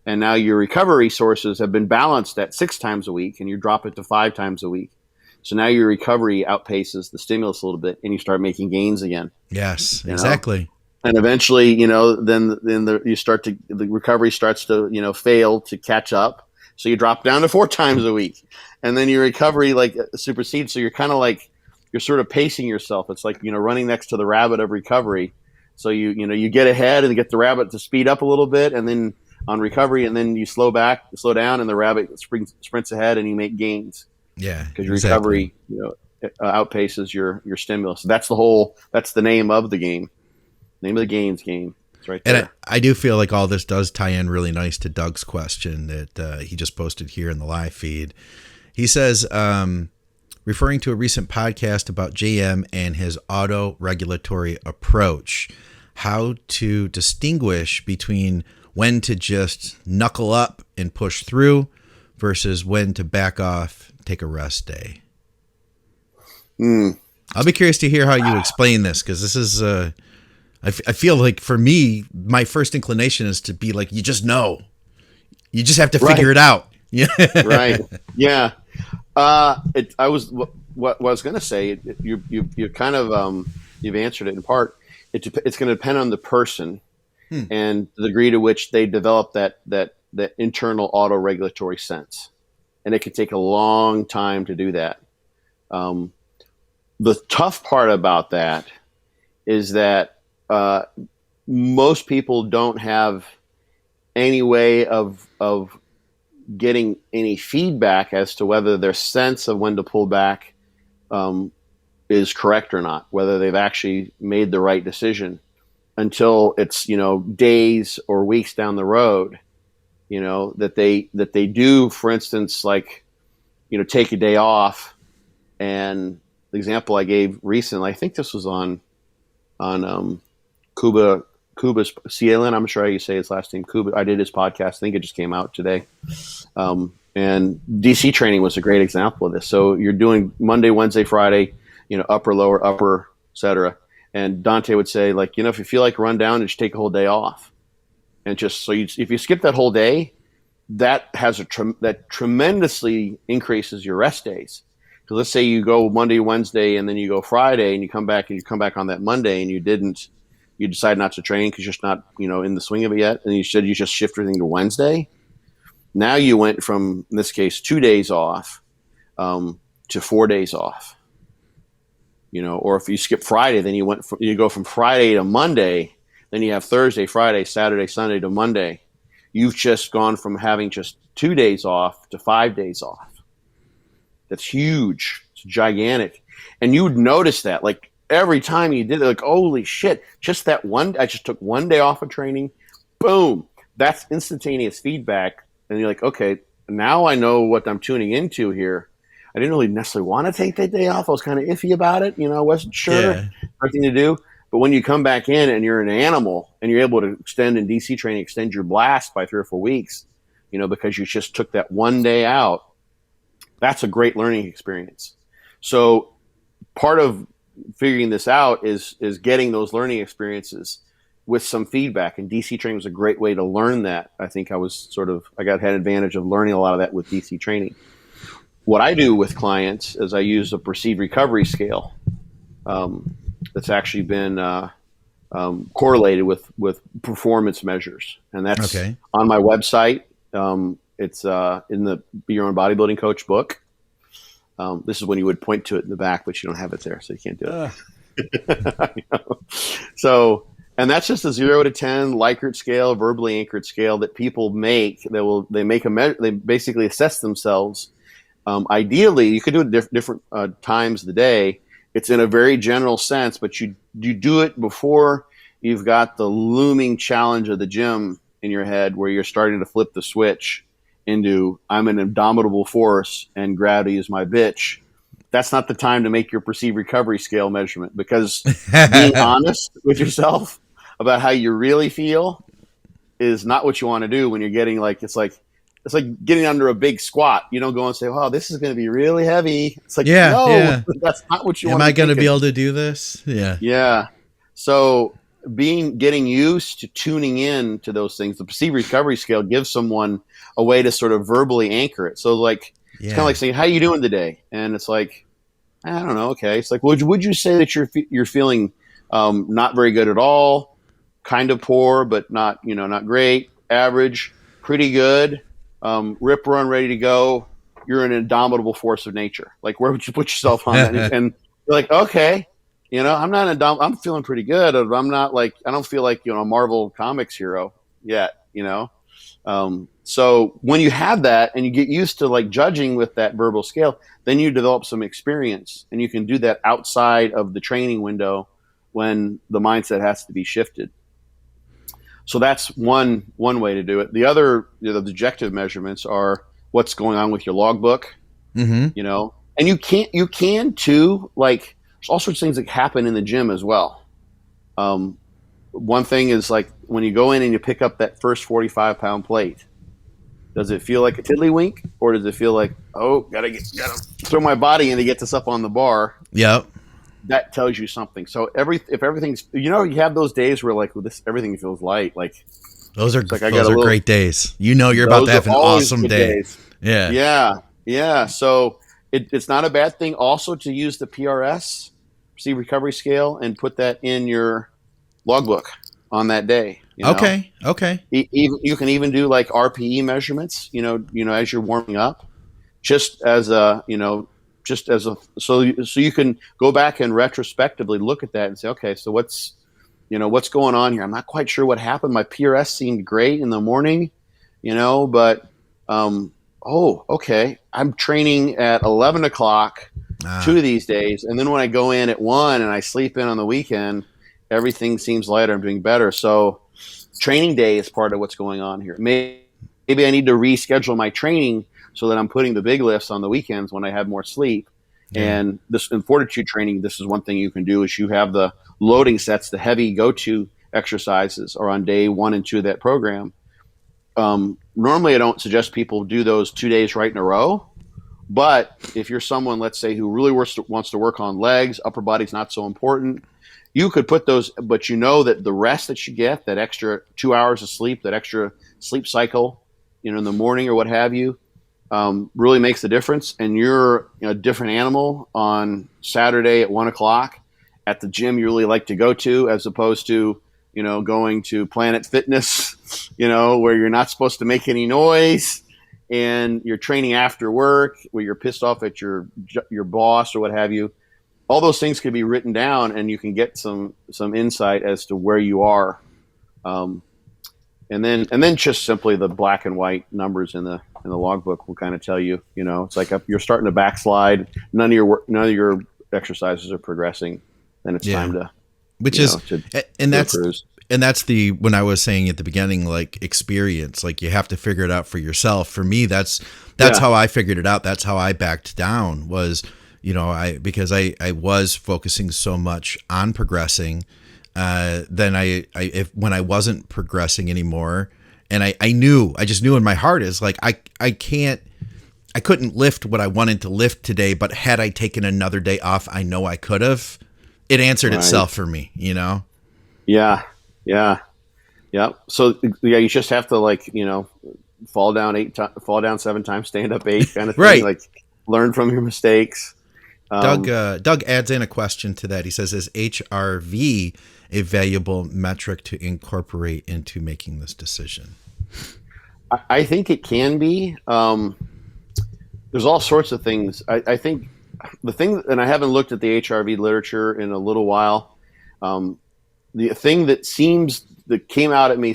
and now your recovery sources have been balanced at 6 times a week, and you drop it to 5 times a week. So now your recovery outpaces the stimulus a little bit, and you start making gains again. Yes, exactly. And eventually, then the recovery starts to, fail to catch up. So you drop down to 4 times a week, and then your recovery supersedes. So you're kind of you're sort of pacing yourself. It's like, running next to the rabbit of recovery. So you get ahead and get the rabbit to speed up a little bit, and then on recovery, and then you slow down, and the rabbit sprints ahead, and you make gains. Yeah, because your recovery, outpaces your stimulus. That's the name of the game. Name of the gains game. It's right there. And I do feel like all this does tie in really nice to Doug's question that he just posted here in the live feed. He says, referring to a recent podcast about JM and his auto-regulatory approach, how to distinguish between when to just knuckle up and push through versus when to back off, take a rest day. I'll be curious to hear how you explain this, because this is I feel like for me, my first inclination is to be like, you just know. You just have to figure it out. Yeah. Right. Yeah. What I was going to say, you kind of, you've answered it in part. It's going to depend on the person and the degree to which they develop that internal auto-regulatory sense. And it could take a long time to do that. The tough part about that is that most people don't have any way of getting any feedback as to whether their sense of when to pull back is correct or not, whether they've actually made the right decision until it's, days or weeks down the road, that they do, for instance, take a day off. And the example I gave recently, I think this was on Kuba's Cielin. I'm sure how you say his last name. Kuba. I did his podcast. I think it just came out today. And DC training was a great example of this. So you're doing Monday, Wednesday, Friday, upper, lower, upper, etc. And Dante would say, if you feel like run down, just take a whole day off. And just if you skip that whole day, that has that tremendously increases your rest days. Because let's say you go Monday, Wednesday, and then you go Friday, and you come back on that Monday, and you decide not to train because you're just not, in the swing of it yet. And you just shift everything to Wednesday. Now you went from, in this case, 2 days off to 4 days off. Or if you skip Friday, then you go from Friday to Monday, then you have Thursday, Friday, Saturday, Sunday to Monday. You've just gone from having just 2 days off to 5 days off. That's huge. It's gigantic. And you would notice that, every time you did it, holy shit, just that I just took 1 day off of training. Boom. That's instantaneous feedback. And you're like, okay, now I know what I'm tuning into here. I didn't really necessarily want to take that day off. I was kind of iffy about it. I wasn't sure nothing to do. But when you come back in and you're an animal and you're able to extend in DC training, extend your blast by 3 or 4 weeks, because you just took that 1 day out, that's a great learning experience. So part of figuring this out is getting those learning experiences with some feedback. And DC training was a great way to learn that. I think I had advantage of learning a lot of that with DC training. What I do with clients is I use a perceived recovery scale that's actually been correlated with performance measures. And that's on my website. It's in the Be Your Own Bodybuilding Coach book. This is when you would point to it in the back, but you don't have it there, so you can't do it. So, and that's just a 0 to 10 Likert scale, verbally anchored scale that people make. They make a measure. They basically assess themselves. Ideally, you could do it different times of the day. It's in a very general sense, but you do it before you've got the looming challenge of the gym in your head, where you're starting to flip the switch into I'm an indomitable force and gravity is my bitch. That's not the time to make your perceived recovery scale measurement, because being honest with yourself about how you really feel is not what you want to do when you're getting like, it's like getting under a big squat. You don't go and say, wow, this is going to be really heavy. It's like, no, that's not what you want to do. Am I going to be able to do this? Yeah. Yeah. So getting used to tuning in to those things, the perceived recovery scale gives someone a way to sort of verbally anchor it. So like, it's kind of like saying, how you doing today? And it's like, I don't know. Okay. It's like, would you say that you're feeling not very good at all, kind of poor, but not, not great, average, pretty good, rip, run, ready to go. You're an indomitable force of nature. Like, where would you put yourself on that? And you're like, okay, I'm feeling pretty good. I'm not like, I don't feel like, a Marvel Comics hero yet, So when you have that and you get used to like judging with that verbal scale, then you develop some experience, and you can do that outside of the training window when the mindset has to be shifted. So that's one way to do it. The other, the objective measurements are what's going on with your logbook, and you can too, like, there's all sorts of things that happen in the gym as well. One thing is like when you go in and you pick up that first 45-pound plate, does it feel like a tiddlywink, or does it feel like, oh, gotta throw my body in to get this up on the bar? Yep. That tells you something. So if everything's, you have those days where like, everything feels light. Like those are great days. You're about to have an awesome day. Days. Yeah. Yeah. So it's not a bad thing also to use the PRS, perceived recovery scale, and put that in your logbook on that day. Okay. You can even do like RPE measurements, as you're warming up, so you can go back and retrospectively look at that and say, okay, so what's going on here? I'm not quite sure what happened. My PRS seemed great in the morning, but, okay, I'm training at 11 o'clock 2 of these days. And then when I go in at 1 and I sleep in on the weekend, everything seems lighter. I'm doing better. So training day is part of what's going on here. Maybe I need to reschedule my training so that I'm putting the big lifts on the weekends when I have more sleep. Yeah. And in fortitude training, this is one thing you can do is you have the loading sets, the heavy go-to exercises are on day 1 and 2 of that program. Normally I don't suggest people do those 2 days right in a row. But if you're someone, let's say, who really wants to work on legs, upper body's not so important, you could put those, but that the rest that you get, that extra 2 hours of sleep, that extra sleep cycle, in the morning or what have you, really makes a difference. And you're a different animal on Saturday at 1 o'clock at the gym you really like to go to, as opposed to, going to Planet Fitness, where you're not supposed to make any noise, and you're training after work where you're pissed off at your boss or what have you. All those things can be written down, and you can get some insight as to where you are. And then just simply the black and white numbers in the logbook will kind of tell you, it's like you're starting to backslide. None of your exercises are progressing. Then it's time to, that's when I was saying at the beginning, like experience, like you have to figure it out for yourself. For me, that's how I figured it out. That's how I backed down was, because I was focusing so much on progressing. Then when I wasn't progressing anymore, and I just knew in my heart is like, I couldn't lift what I wanted to lift today, but had I taken another day off, I know I could have. It answered itself for me, Yeah. So you just have to fall down 7 times, stand up 8 kind of thing. Right. Like learn from your mistakes. Doug adds in a question to that. He says, is HRV a valuable metric to incorporate into making this decision? I think it can be. There's all sorts of things. I think the thing, and I haven't looked at the HRV literature in a little while. The thing that stepped out at me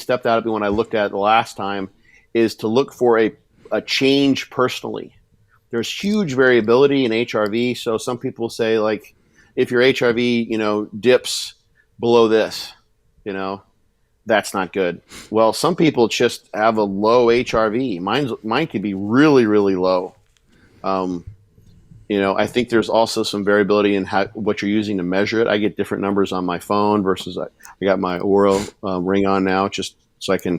when I looked at it the last time is to look for a change personally. There's huge variability in HRV. So some people say, like, if your HRV, dips below this, that's not good. Well, some people just have a low HRV. Mine could be really, really low. I think there's also some variability in what you're using to measure it. I get different numbers on my phone versus I got my Oura ring on now, just so I can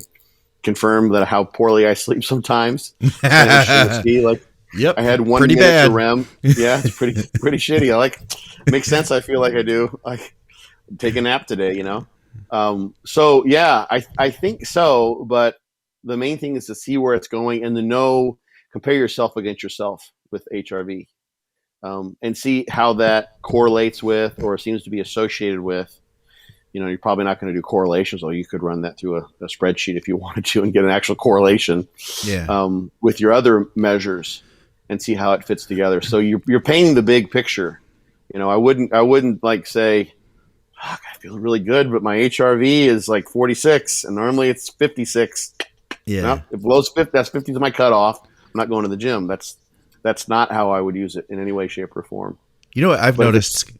confirm that how poorly I sleep sometimes. See, like, yep, I had 1 pretty minute bad. to REM. Yeah, it's pretty shitty. I like, makes sense. I feel like I do. Like, take a nap today, you know? So yeah, I think so, but the main thing is to see where it's going and to compare yourself against yourself with HRV, and see how that correlates with, or seems to be associated with. You're probably not going to do correlations, or you could run that through a spreadsheet if you wanted to and get an actual correlation, with your other measures and see how it fits together. So you're painting the big picture. I wouldn't like say, I feel really good, but my HRV is like 46 and normally it's 56. Yeah. If below 50, that's 50 is my cutoff. I'm not going to the gym. That's not how I would use it in any way, shape, or form. You know what I've noticed?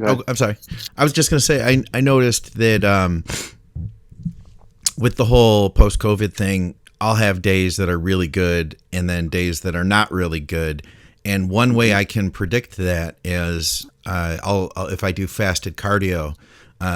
Oh, I'm sorry. I was just going to say, I noticed that with the whole post-COVID thing, I'll have days that are really good and then days that are not really good. And one way I can predict that is I'll if I do fasted cardio,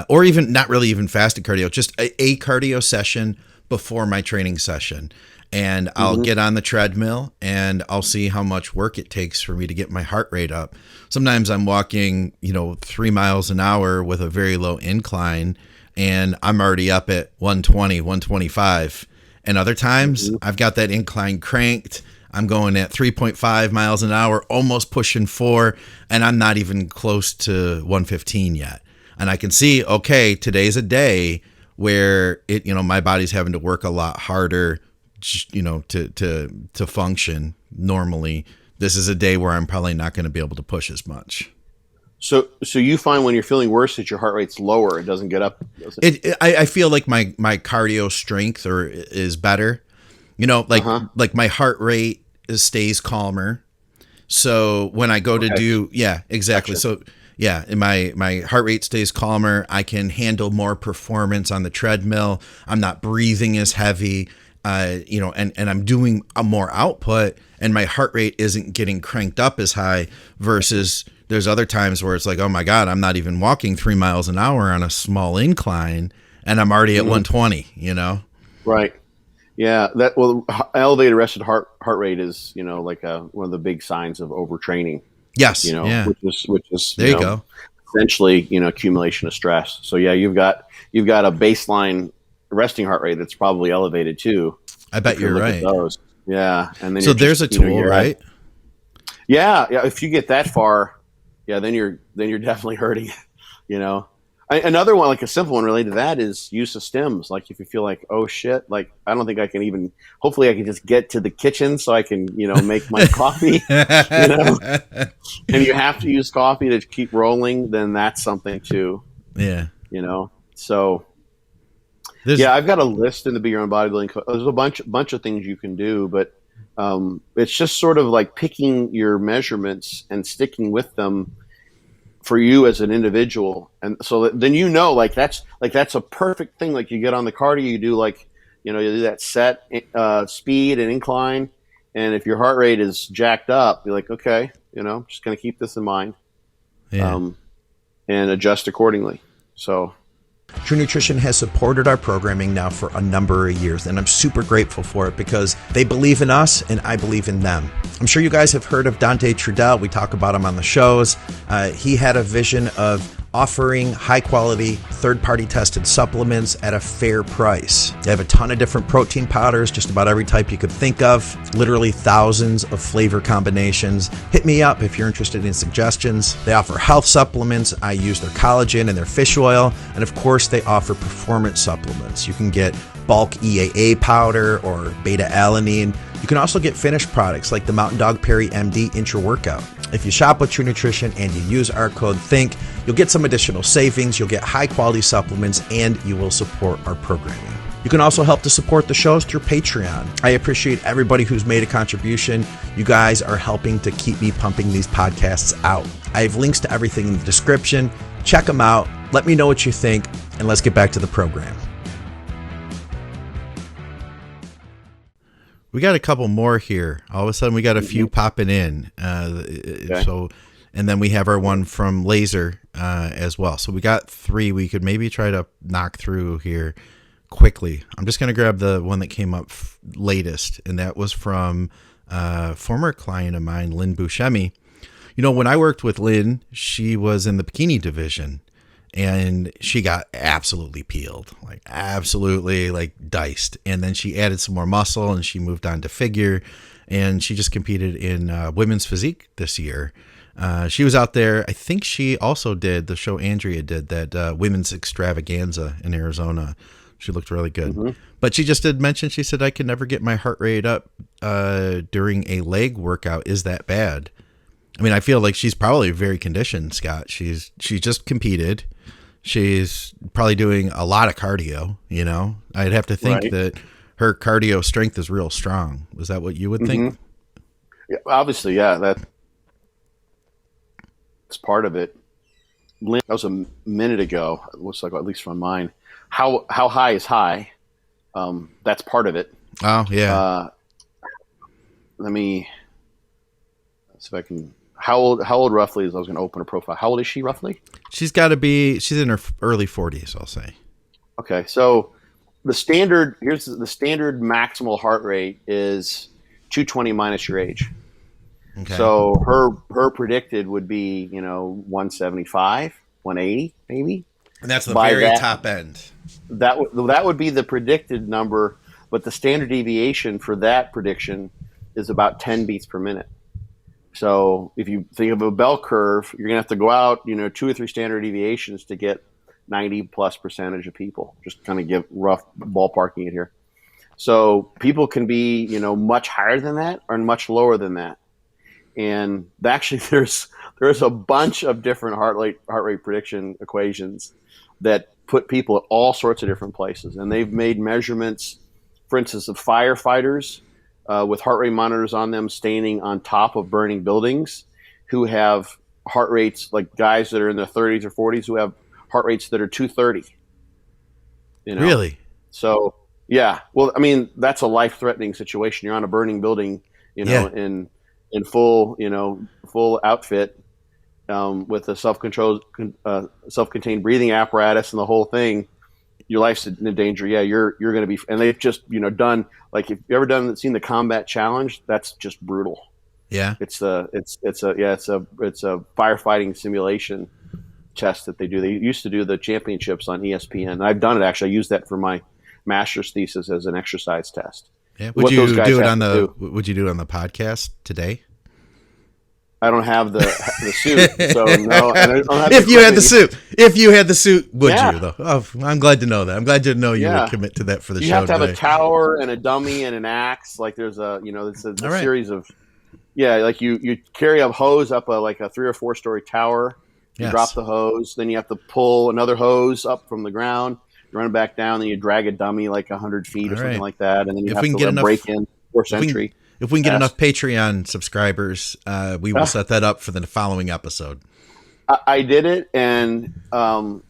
or even not really even fasted cardio, just a cardio session before my training session. And I'll get on the treadmill and I'll see how much work it takes for me to get my heart rate up. Sometimes I'm walking, 3 miles an hour with a very low incline and I'm already up at 120, 125. And other times I've got that incline cranked. I'm going at 3.5 miles an hour, almost pushing 4, and I'm not even close to 115 yet. And I can see, okay, today's a day where my body's having to work a lot harder, to function normally. This is a day where I'm probably not going to be able to push as much. So you find when you're feeling worse that your heart rate's lower, it doesn't get up. I feel like my cardio strength is better. Like my heart rate stays calmer. So when I go to do, exactly. Gotcha. So and my heart rate stays calmer. I can handle more performance on the treadmill. I'm not breathing as heavy. And I'm doing a more output and my heart rate isn't getting cranked up as high versus there's other times where it's like, oh my God, I'm not even walking 3 miles an hour on a small incline and I'm already at 120, Right. Yeah. Elevated rested heart rate is, like one of the big signs of overtraining. Yes. Which is, there you go. Essentially, accumulation of stress. So yeah, you've got a baseline resting heart rate that's probably elevated too. I bet you're right. Yeah, and then so there's a tool, right? Yeah. If you get that far, then you're definitely hurting. Another one, like a simple one related to that, is use of stims. Like if you feel like, oh shit, like I don't think I can even. Hopefully, I can just get to the kitchen so I can make my coffee. And you have to use coffee to keep rolling. Then that's something too. Yeah. So. I've got a list in the Be Your Own Bodybuilding. There's a bunch of things you can do, but it's just sort of like picking your measurements and sticking with them for you as an individual. And so then that's a perfect thing. Like you get on the cardio, you do you do that set speed and incline, and if your heart rate is jacked up, you're like, okay, just gonna keep this in mind, and adjust accordingly. So. True Nutrition has supported our programming now for a number of years, and I'm super grateful for it because they believe in us and I believe in them. I'm sure you guys have heard of Dante Trudell. We talk about him on the shows. He had a vision of offering high-quality, third-party tested supplements at a fair price. They have a ton of different protein powders, just about every type you could think of, literally thousands of flavor combinations. Hit me up if you're interested in suggestions. They offer health supplements. I use their collagen and their fish oil, and of course, they offer performance supplements. You can get bulk EAA powder or beta-alanine. You can also get finished products like the Mountain Dog Perry MD Intra-Workout. If you shop with True Nutrition and you use our code THINK, you'll get some additional savings, you'll get high-quality supplements, and you will support our programming. You can also help to support the shows through Patreon. I appreciate everybody who's made a contribution. You guys are helping to keep me pumping these podcasts out. I have links to everything in the description. Check them out. Let me know what you think, and let's get back to the program. We got a couple more here. All of a sudden, we got a few popping in. So, and then we have our one from Laser as well. So we got 3 we could maybe try to knock through here quickly. I'm just going to grab the one that came up latest, and that was from a former client of mine, Lynn Buscemi. You know, when I worked with Lynn, she was in the bikini division, and she got absolutely peeled, like absolutely like diced. And then she added some more muscle, and she moved on to figure, and she just competed in women's physique this year. She was out there. I think she also did the show Andrea did, that women's extravaganza in Arizona. She looked really good. Mm-hmm. But she just did mention, she said, I could never get my heart rate up during a leg workout. Is that bad? I mean, I feel like she's probably very conditioned, Scott. She just competed. She's probably doing a lot of cardio, you know. I'd have to think that her cardio strength is real strong. Was that what you would think? Yeah, obviously, yeah. That's part of it. That was a minute ago. It looks like, at least from mine. How high is high? That's part of it. Oh, yeah. Let me see if I can. How old roughly is? I was going to open a profile. How old is she roughly? She's got to be. She's in her early 40s, I'll say. Okay, so here's the standard maximal heart rate is 220 minus your age. Okay. So her predicted would be 175, 180 maybe. And that's the very top end. That would be the predicted number, but the standard deviation for that prediction is about 10 beats per minute. So if you think of a bell curve, you're gonna have to go out, 2 or 3 standard deviations to get 90+% of people. Just kind of give rough ballparking it here. So people can be, much higher than that or much lower than that. And actually, there's a bunch of different heart rate prediction equations that put people at all sorts of different places. And they've made measurements, for instance, of firefighters with heart rate monitors on them standing on top of burning buildings who have heart rates like guys that are in their 30s or 40s who have heart rates that are 230. Really? So, yeah. Well, I mean, that's a life-threatening situation. You're on a burning building, in full, full outfit with a self-contained breathing apparatus and the whole thing. Your life's in danger. Yeah, you're going to be. And they've just done, like, if you ever seen the combat challenge, that's just brutal. Yeah, it's a firefighting simulation test that they do. They used to do the championships on ESPN. And I've done it actually. I used that for my master's thesis as an exercise test. Yeah. Would you do it on the podcast today? I don't have the suit, so no. I don't have if you had the suit, would you though? Oh, I'm glad to know that. I'm glad to know you would commit to that for the show. You have to have today. a tower and a dummy and an axe. Like there's it's a series of, like you carry a hose up a 3 or 4 story tower. You drop the hose, then you have to pull another hose up from the ground. You run it back down, then you drag a dummy like 100 feet or something like that, and then you have to break in force entry. If we can get enough Patreon subscribers, we will set that up for the following episode. I did it, and I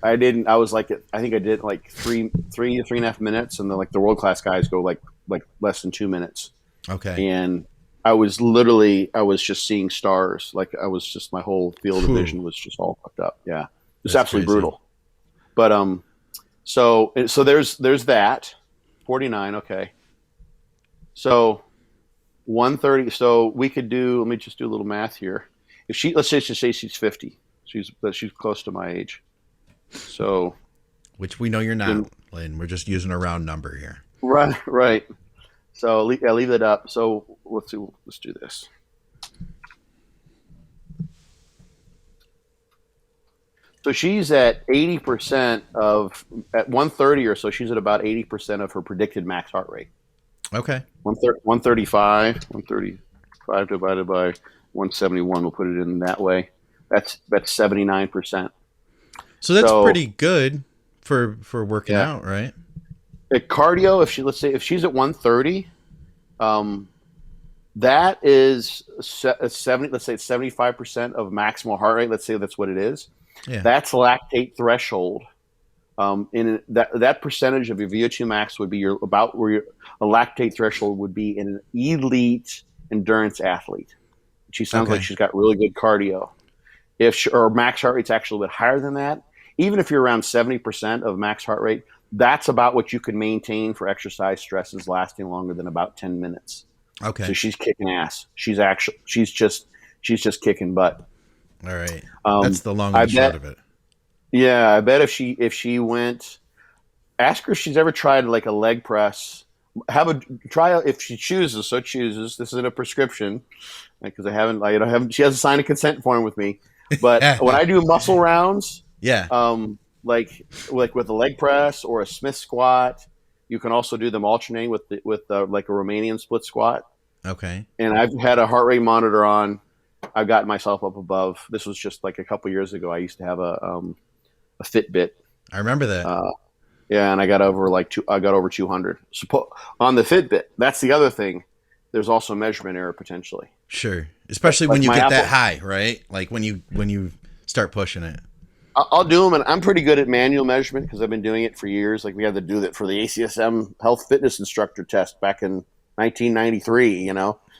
didn't. I was like, I think I did like 3.5 minutes, and the world class guys go like less than 2 minutes. Okay. And I was just seeing stars. Like my whole field of vision was just all fucked up. Yeah, it's absolutely brutal. But so there's that 49. Okay. So 130. So we could do. Let me just do a little math here. If let's say she's 50. She's close to my age. So, which we know you're not, Lynn. We're just using a round number here. Right. So leave that up. So let's do this. So she's at 80% at 130 or so. She's at about 80% of her predicted max heart rate. Okay. 135 divided by 171. We'll put it in that way. That's 79%. So that's pretty good for working out, right? At cardio, if she's at 130, that is 70. Let's say it's 75% of maximal heart rate. Let's say that's what it is. Yeah. That's lactate threshold. In that percentage of your VO2 max would be about where a lactate threshold would be in an elite endurance athlete. She sounds like she's got really good cardio. If her max heart rate's actually a bit higher than that, even if you're around 70% of max heart rate, that's about what you can maintain for exercise stresses lasting longer than about 10 minutes. Okay. So she's kicking ass. She's just kicking butt. All right. That's the long I and short bet, of it. Yeah, I bet if she went, ask her if she's ever tried like a leg press. Have a try if she chooses. So chooses. This isn't a prescription because I haven't. She hasn't signed a consent form with me. But when I do muscle rounds, yeah, like with a leg press or a Smith squat, you can also do them alternating with like a Romanian split squat. Okay. And I've had a heart rate monitor on. I've gotten myself up above. This was just like a couple years ago. I used to have a Fitbit. I remember that. Yeah, and I got over over 200 on the Fitbit. That's the other thing. There's also measurement error potentially. Sure, especially when you get that high, right? Like when you start pushing it. I'll do them, and I'm pretty good at manual measurement because I've been doing it for years. Like we had to do that for the ACSM health fitness instructor test back in 1993.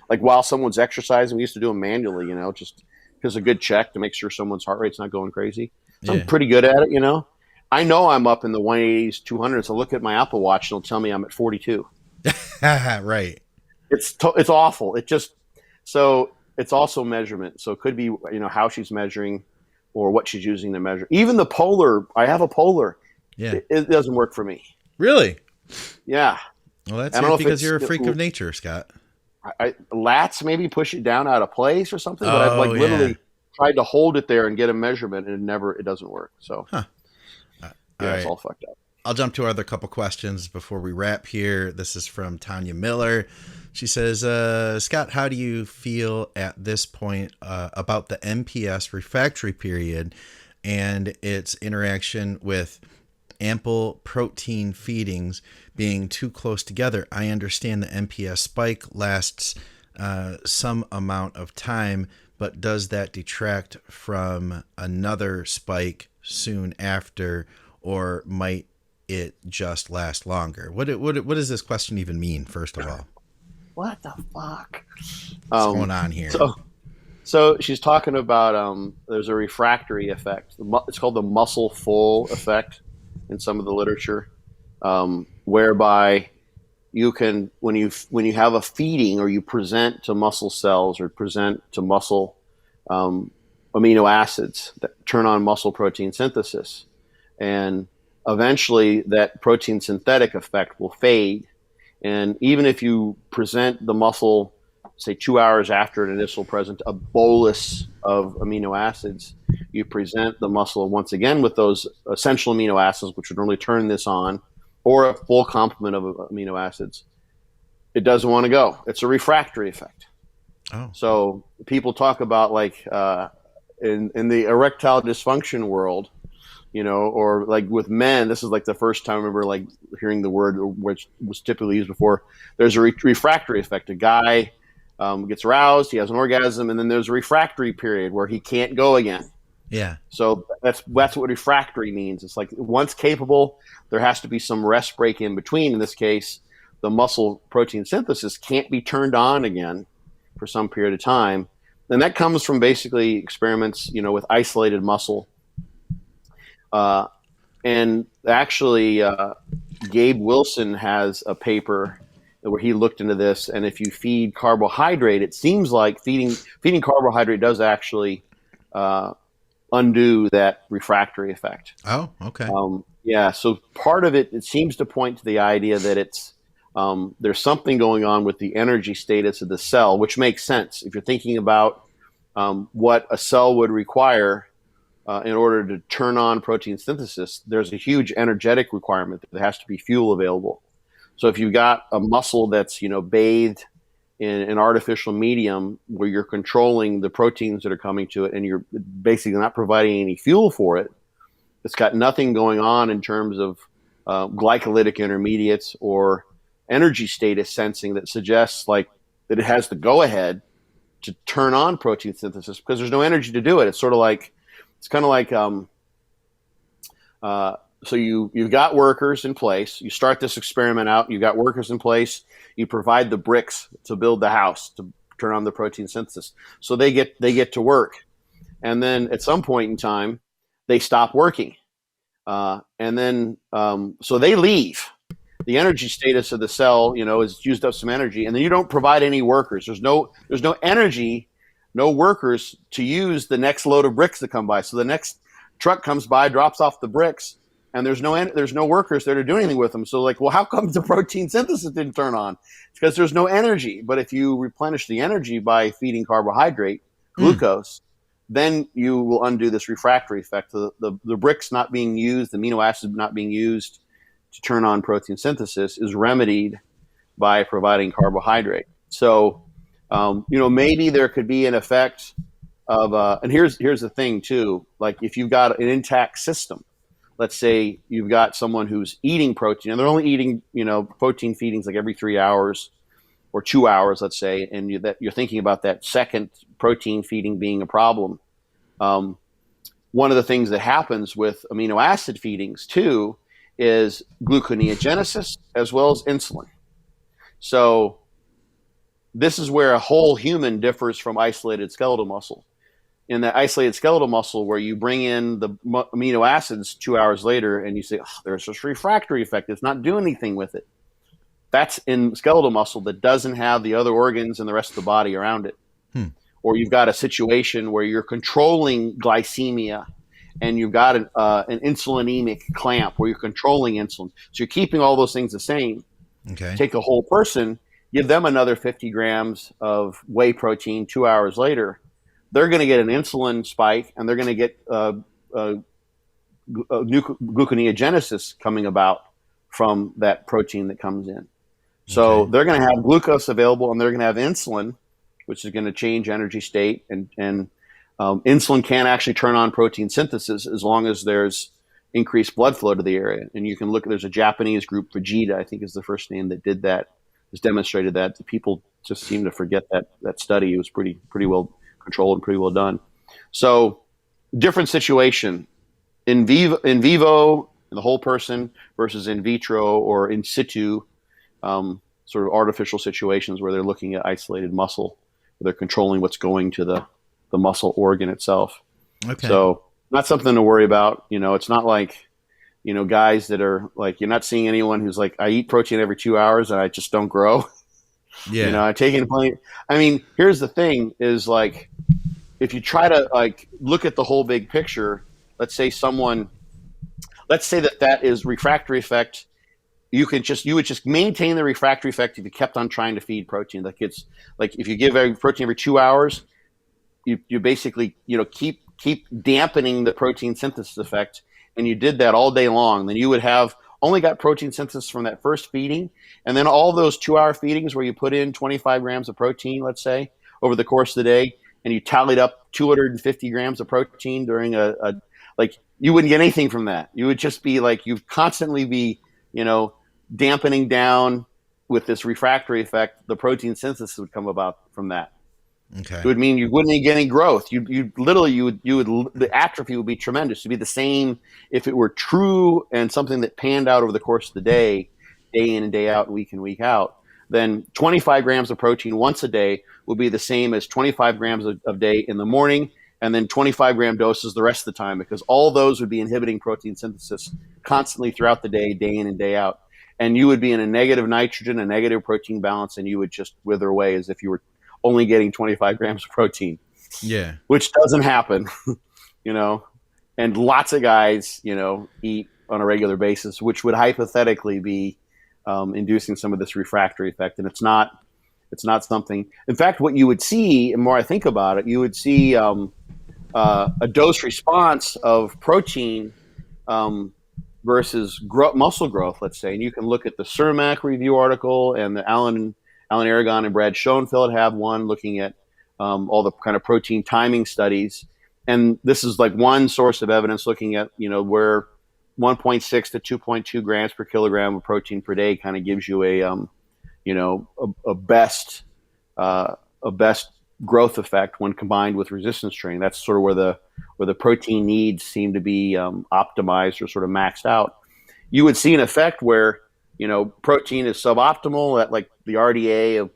Like while someone's exercising, we used to do them manually. Just because a good check to make sure someone's heart rate's not going crazy. So I'm pretty good at it. I know I'm up in the 180s, 200s. I look at my Apple Watch and it'll tell me I'm at 42. Right. It's awful. So it's also measurement. So it could be, how she's measuring or what she's using to measure. Even the polar, I have a polar. Yeah. It doesn't work for me. Really? Yeah. Well, that's because you're a freak of nature, Scott. Lats maybe push it down out of place or something, but I've literally tried to hold it there and get a measurement and it doesn't work. So it's all fucked up. I'll jump to our other couple questions before we wrap here. This is from Tanya Miller. She says, Scott, how do you feel at this point about the MPS refractory period and its interaction with ample protein feedings being too close together? I understand the MPS spike lasts some amount of time, but does that detract from another spike soon after, or might it just last longer? What does this question even mean, first of all? What the fuck? What's going on here? So she's talking about there's a refractory effect. It's called the muscle full effect in some of the literature, whereby you can when you have a feeding or you present to muscle cells or present to muscle amino acids that turn on muscle protein synthesis, and eventually that protein synthetic effect will fade. And even if you present the muscle, say 2 hours after an initial present, a bolus of amino acids, you present the muscle once again with those essential amino acids, which would normally turn this on, or a full complement of amino acids. It doesn't want to go. It's a refractory effect. Oh. So people talk about like in the erectile dysfunction world, or like with men, this is like the first time I remember like hearing the word, which was typically used before. There's a refractory effect. A guy gets aroused, he has an orgasm, and then there's a refractory period where he can't go again. Yeah. So that's what refractory means. It's like once capable, there has to be some rest break in between. In this case, the muscle protein synthesis can't be turned on again for some period of time. And that comes from basically experiments, with isolated muscle. And actually, Gabe Wilson has a paper where he looked into this. And if you feed carbohydrate, it seems like feeding carbohydrate does actually undo that refractory effect. Oh, okay. Yeah. So part of it seems to point to the idea that it's there's something going on with the energy status of the cell, which makes sense if you're thinking about what a cell would require. In order to turn on protein synthesis, there's a huge energetic requirement. There has to be fuel available. So if you've got a muscle that's, bathed in an artificial medium where you're controlling the proteins that are coming to it and you're basically not providing any fuel for it, it's got nothing going on in terms of glycolytic intermediates or energy status sensing that suggests like that it has the go ahead to turn on protein synthesis because there's no energy to do it. It's sort of like, it's kind of like, so you've got workers in place. You start this experiment out. You've got workers in place. You provide the bricks to build the house to turn on the protein synthesis. So they get to work, and then at some point in time, they stop working. And then, so they leave. The energy status of the cell, is used up some energy, and then you don't provide any workers. There's no energy, no workers to use the next load of bricks that come by. So the next truck comes by, drops off the bricks, and there's no workers there to do anything with them. So well, how come the protein synthesis didn't turn on? It's because there's no energy. But if you replenish the energy by feeding carbohydrate, glucose, then you will undo this refractory effect. The bricks not being used, the amino acid not being used to turn on protein synthesis is remedied by providing carbohydrate. So, maybe there could be an effect of, and here's the thing too, like if you've got an intact system, let's say you've got someone who's eating protein and they're only eating, protein feedings like every 3 hours or 2 hours, let's say, and you're thinking about that second protein feeding being a problem. One of the things that happens with amino acid feedings too is gluconeogenesis as well as insulin. So this is where a whole human differs from isolated skeletal muscle. In that isolated skeletal muscle where you bring in the amino acids 2 hours later and you say, there's this refractory effect. It's not doing anything with it. That's in skeletal muscle that doesn't have the other organs and the rest of the body around it. Or you've got a situation where you're controlling glycemia and you've got an insulinemic clamp where you're controlling insulin. So you're keeping all those things the same. Okay. Take a whole person, give them another 50 grams of whey protein 2 hours later. They're going to get an insulin spike and they're going to get gluconeogenesis coming about from that protein that comes in. So they're going to have glucose available and they're going to have insulin, which is going to change energy state. And insulin can actually turn on protein synthesis as long as there's increased blood flow to the area. And you can look, there's a Japanese group, Vegeta, I think is the first name, that did that, has demonstrated that. The people just seem to forget that study. It was pretty well controlled and pretty well done. So different situation in vivo, in the whole person versus in vitro or in situ, sort of artificial situations where they're looking at isolated muscle, where they're controlling what's going to the muscle organ itself. Okay. So not something to worry about. It's not like, guys that are like, you're not seeing anyone who's like, I eat protein every 2 hours and I just don't grow. Yeah. I take in plenty. I mean, here's the thing is like, if you try to like look at the whole big picture, let's say that is refractory effect. You would just maintain the refractory effect if you kept on trying to feed protein. Like it's like if you give protein every 2 hours, you basically keep dampening the protein synthesis effect, and you did that all day long. Then you would have only got protein synthesis from that first feeding, and then all those 2 hour feedings where you put in 25 grams of protein, let's say, over the course of the day, and you tallied up 250 grams of protein during like you wouldn't get anything from that. You would just be like, you'd constantly be, dampening down with this refractory effect. The protein synthesis would come about from that. Okay. It would mean you wouldn't get any growth. The atrophy would be tremendous. It'd be the same if it were true and something that panned out over the course of the day in and day out, week in, week out. Then 25 grams of protein once a day would be the same as 25 grams a day in the morning, and then 25 gram doses the rest of the time, because all those would be inhibiting protein synthesis constantly throughout the day in and day out. And you would be in a negative nitrogen, a negative protein balance, and you would just wither away as if you were only getting 25 grams of protein. Yeah. Which doesn't happen, and lots of guys, eat on a regular basis, which would hypothetically be inducing some of this refractory effect. And it's not something, in fact, what you would see, and more I think about it, you would see a dose response of protein versus muscle growth, let's say. And you can look at the Cermak review article and the Alan Aragon and Brad Schoenfeld have one looking at all the kind of protein timing studies. And this is like one source of evidence looking at, where 1.6 to 2.2 grams per kilogram of protein per day kind of gives you a best growth effect when combined with resistance training. That's sort of where the protein needs seem to be optimized or sort of maxed out. You would see an effect where protein is suboptimal at like the RDA of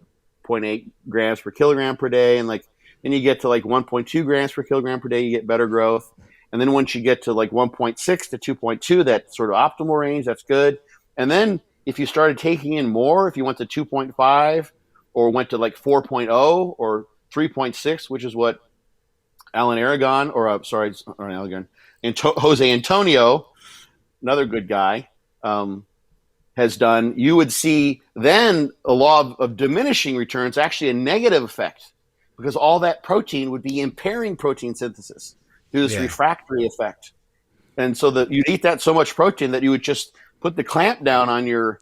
0.8 grams per kilogram per day, and like then you get to like 1.2 grams per kilogram per day, you get better growth, And then once you get to like 1.6 to 2.2, that sort of optimal range, that's good. And then if you started taking in more, if you went to 2.5 or went to like 4.0 or 3.6, which is what Alan Aragon, Jose Antonio, another good guy, has done, you would see then a law of diminishing returns, actually a negative effect, because all that protein would be impairing protein synthesis through this refractory effect. And so that you'd eat that so much protein that you would just put the clamp down on your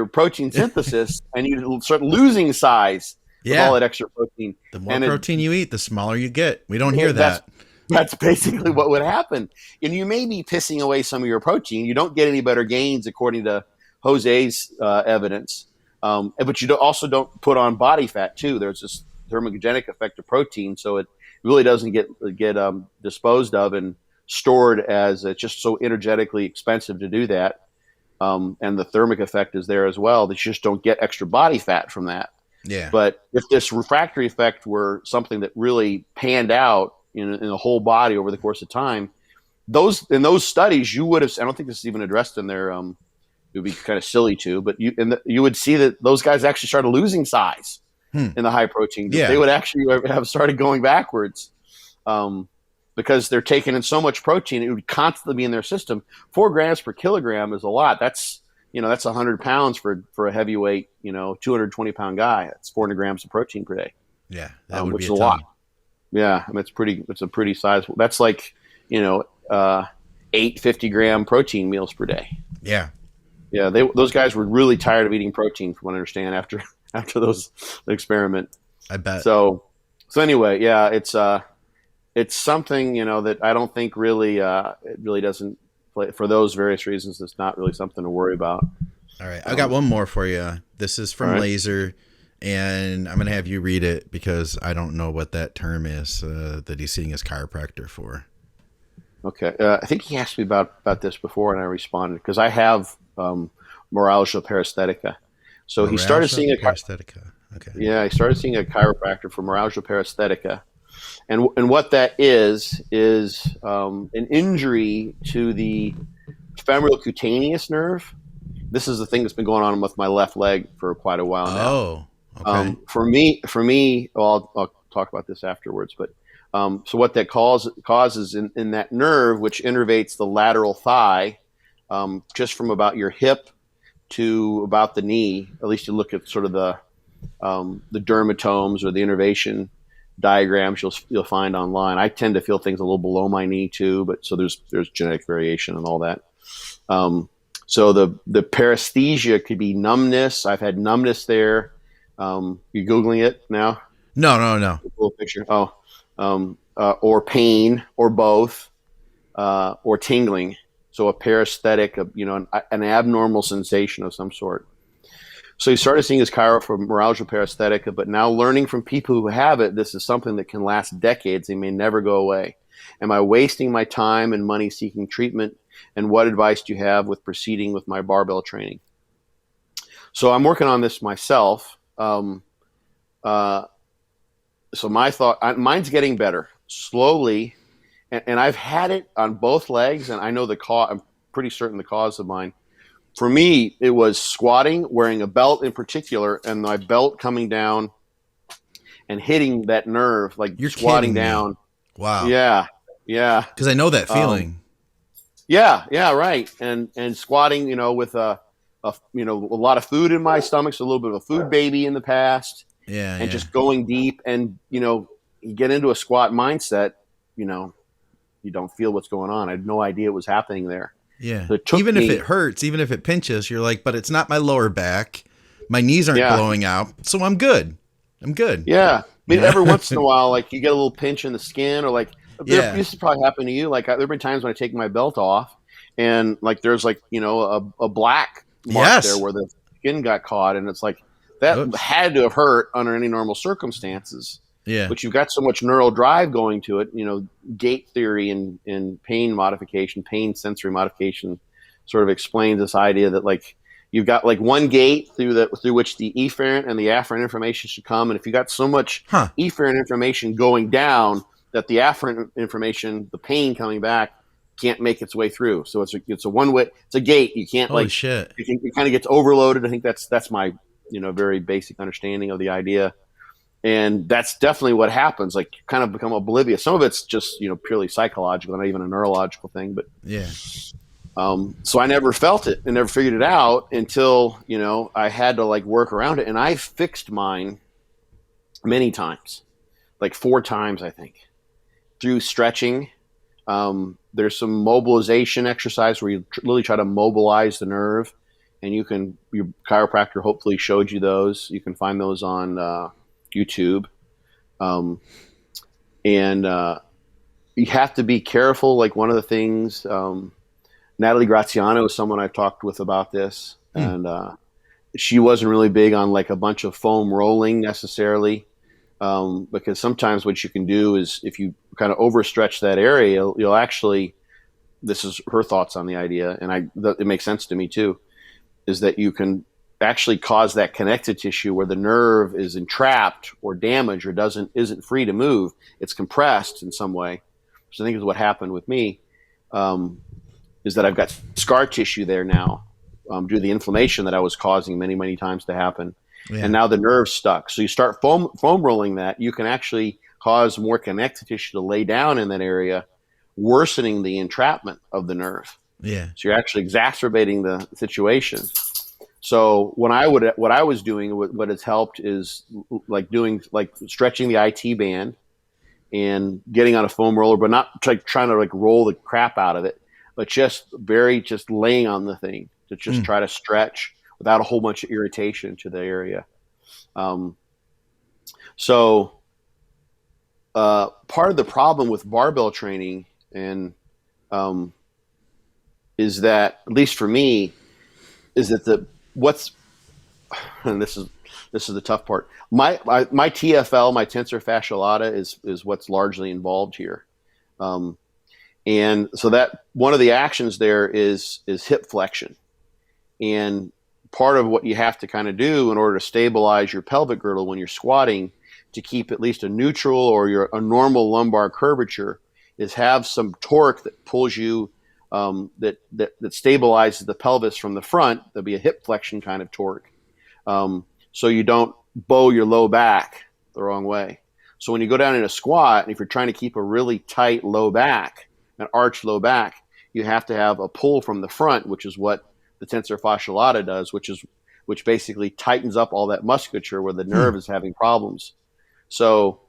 protein synthesis and you'd start losing size with all that extra protein. The more protein you eat, the smaller you get. We don't hear that. That's basically what would happen. And you may be pissing away some of your protein. You don't get any better gains according to Jose's evidence. But you also don't put on body fat too. There's this thermogenic effect of protein, so it really doesn't get disposed of and stored, as it's just so energetically expensive to do that. And the thermic effect is there as well. That you just don't get extra body fat from that. Yeah. But if this refractory effect were something that really panned out in the whole body over the course of time, in those studies you would have. I don't think this is even addressed in there. It would be kind of silly to, but you would see that those guys actually started losing size in the high protein group. They would actually have started going backwards because they're taking in so much protein. It would constantly be in their system. 4 grams per kilogram is a lot. That's 100 pounds for a heavyweight, 220-pound guy. That's 400 grams of protein per day. Yeah, that would which be is a lot. Yeah, I mean, it's a pretty sizable. That's like 8 50-gram protein meals per day. Yeah. Yeah, those guys were really tired of eating protein, from what I understand, after the experiment. I bet. So anyway, yeah, it's something that I don't think really it really doesn't play for those various reasons. It's not really something to worry about. All right, I got one more for you. This is from Laser, and I'm gonna have you read it because I don't know what that term is that he's seeing his chiropractor for. Okay, I think he asked me about this before, and I responded because I have Meralgia Paresthetica. So he started seeing a Paresthetica. Okay. Yeah, he started seeing a chiropractor for Meralgia Paresthetica, and what that is an injury to the femoral cutaneous nerve. This is the thing that's been going on with my left leg for quite a while now. Oh, okay. For me, well, I'll talk about this afterwards, but. So what that causes in that nerve, which innervates the lateral thigh, just from about your hip to about the knee. At least you look at sort of the dermatomes or the innervation diagrams you'll find online. I tend to feel things a little below my knee too, but so there's genetic variation and all that. So the paresthesia could be numbness. I've had numbness there. You Googling it now? No. A little picture. Or pain, or both, or tingling. So a paresthetic, an abnormal sensation of some sort. So he started seeing his chiro for Meralgia Paresthetica, but now learning from people who have it, this is something that can last decades. They may never go away. Am I wasting my time and money seeking treatment? And what advice do you have with proceeding with my barbell training? So I'm working on this myself. So my thought, mine's getting better slowly, and I've had it on both legs, and I know the cause. I'm pretty certain the cause of mine. For me, it was squatting, wearing a belt in particular, and my belt coming down and hitting that nerve, like you're squatting down. Me. Wow. Yeah. Because I know that feeling. Yeah, right. And squatting, with a lot of food in my stomach, so a little bit of a food baby in the past. Yeah. And just going deep, and you get into a squat mindset, you don't feel what's going on. I had no idea it was happening there. Yeah. So even if it hurts, even if it pinches, you're like, but it's not my lower back. My knees aren't blowing out, so I'm good. Yeah. I mean, every once in a while, like you get a little pinch in the skin, or like this has probably happened to you. Like there've been times when I take my belt off, and like there's like a black mark there where the skin got caught, and it's like that had to have hurt under any normal circumstances. Yeah. But you've got so much neural drive going to it, gate theory and pain modification, pain sensory modification sort of explains this idea that like you've got like one gate through which the efferent and the afferent information should come. And if you got so much efferent information going down, that the afferent information, the pain coming back, can't make its way through. So it's a one-way, it's a gate. You can't Holy shit. It kind of gets overloaded. I think that's my, very basic understanding of the idea. And that's definitely what happens. Like, you kind of become oblivious. Some of it's just, purely psychological, not even a neurological thing, but yeah. So I never felt it and never figured it out until, I had to work around it. And I fixed mine many times, like 4 times, I think, through stretching. There's some mobilization exercise where you really try to mobilize the nerve, and your chiropractor hopefully showed you those. You can find those on YouTube. And you have to be careful. Like, one of the things, Natalie Graziano is someone I've talked with about this, and she wasn't really big on a bunch of foam rolling necessarily, because sometimes what you can do is, if you kind of overstretch that area, you'll actually, this is her thoughts on the idea, and it makes sense to me too, is that you can actually cause that connective tissue where the nerve is entrapped or damaged or isn't free to move. It's compressed in some way. So I think is what happened with me, is that I've got scar tissue there now, due to the inflammation that I was causing many, many times to happen. Yeah. And now the nerve's stuck. So you start foam rolling that, you can actually cause more connective tissue to lay down in that area, worsening the entrapment of the nerve. Yeah. So you're actually exacerbating the situation. So what I was doing, what has helped is stretching the IT band and getting on a foam roller, but not trying to roll the crap out of it, but just laying on the thing to just try to stretch without a whole bunch of irritation to the area. So part of the problem with barbell training and is that, at least for me, is that and this is the tough part. My TFL, my tensor fasciae lata, is what's largely involved here. And so that one of the actions there is hip flexion. And part of what you have to kind of do in order to stabilize your pelvic girdle when you're squatting, to keep at least a neutral or a normal lumbar curvature, is have some torque that pulls you, that stabilizes the pelvis from the front. There'll be a hip flexion kind of torque. So you don't bow your low back the wrong way. So when you go down in a squat, and if you're trying to keep a really tight low back, an arched low back, you have to have a pull from the front, which is what the tensor fasciae lata does, which basically tightens up all that musculature where the nerve is having problems. So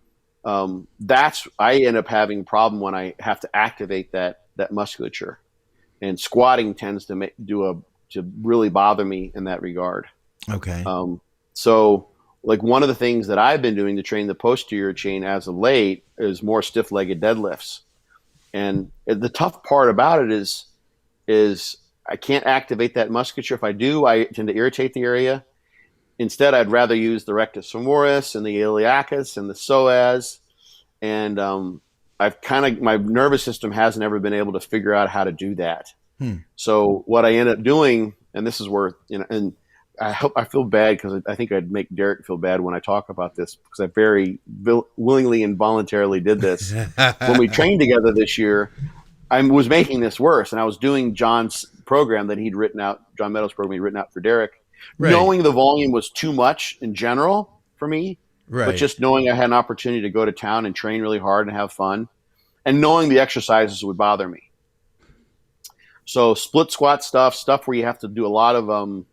I end up having a problem when I have to activate that musculature, and squatting tends to really bother me in that regard. Okay. So one of the things that I've been doing to train the posterior chain as of late is more stiff-legged deadlifts. And the tough part about it is I can't activate that musculature. If I do, I tend to irritate the area. Instead, I'd rather use the rectus femoris and the iliacus and the psoas. And my nervous system hasn't ever been able to figure out how to do that. So what I end up doing, and this is where, and I feel bad because I think I'd make Derek feel bad when I talk about this, because I very willingly and voluntarily did this. When we trained together this year, I was making this worse, and I was doing John's program that he'd written out, John Meadows' program he'd written out for Derek, knowing the volume was too much in general for me, but just knowing I had an opportunity to go to town and train really hard and have fun, and knowing the exercises would bother me. So split squat stuff where you have to do a lot of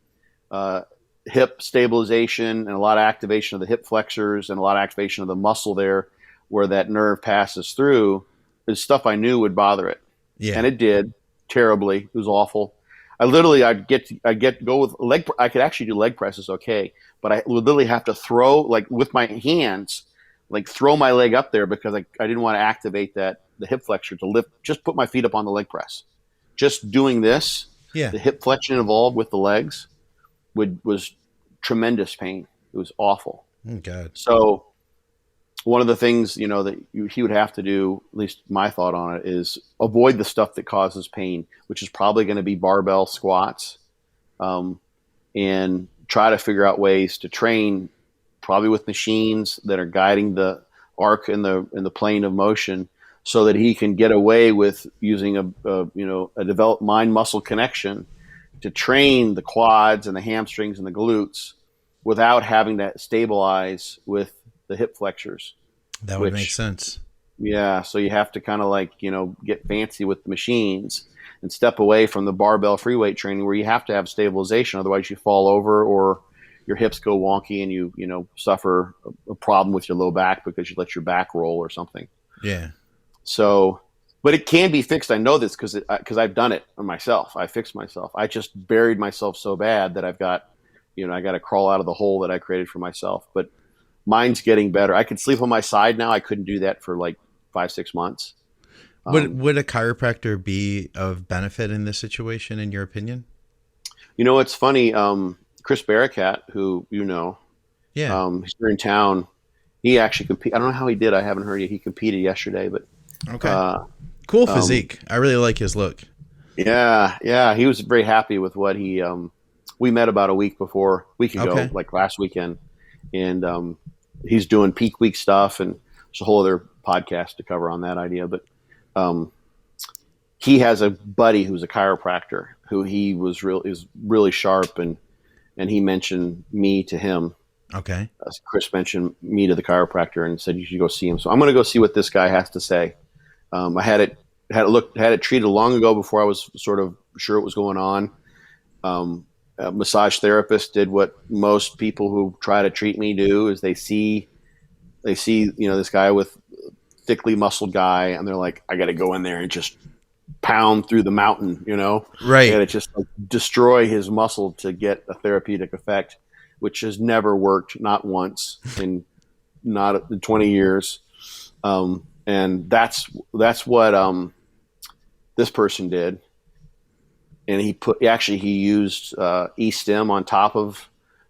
hip stabilization and a lot of activation of the hip flexors and a lot of activation of the muscle there where that nerve passes through, is stuff I knew would bother it. Yeah. And it did terribly. It was awful. I'd go with leg. I could actually do leg presses okay, but I would literally have to throw, with my hands, throw my leg up there because I didn't want to activate the hip flexor to lift, just put my feet up on the leg press. Just doing this, the hip flexion involved with the legs was tremendous pain. It was awful. Oh, God. So one of the things, that he would have to do, at least my thought on it, is avoid the stuff that causes pain, which is probably going to be barbell squats, and try to figure out ways to train probably with machines that are guiding the arc in the plane of motion, so that he can get away with using a developed mind muscle connection to train the quads and the hamstrings and the glutes without having to stabilize with the hip flexors. That would make sense. Yeah. So you have to kind of like, get fancy with the machines and step away from the barbell free weight training where you have to have stabilization. Otherwise you fall over or your hips go wonky and you suffer a problem with your low back because you let your back roll or something. Yeah. So, but it can be fixed. I know this because I've done it myself. I fixed myself. I just buried myself so bad that I've got, I got to crawl out of the hole that I created for myself. But mine's getting better. I can sleep on my side now. I couldn't do that for like 5-6 months. Would a chiropractor be of benefit in this situation, in your opinion? It's funny. Chris Barakat, who yeah, he's here in town. He actually competed. I don't know how he did. I haven't heard yet. He competed yesterday, but okay, cool physique. I really like his look. Yeah. He was very happy with what he. We met about a week ago, like last weekend, and he's doing peak week stuff, and there's a whole other podcast to cover on that idea. But he has a buddy who's a chiropractor who he is really sharp, and he mentioned me to him. Okay. Chris mentioned me to the chiropractor and said you should go see him. So I'm going to go see what this guy has to say. I had it treated long ago before I was sort of sure it was going on. A massage therapist did what most people who try to treat me do: is they see this guy with thickly muscled guy, and they're like, I got to go in there and just pound through the mountain, right? I got to just destroy his muscle to get a therapeutic effect, which has never worked, not once in 20 years. And that's what this person did. And he used E-stim on top of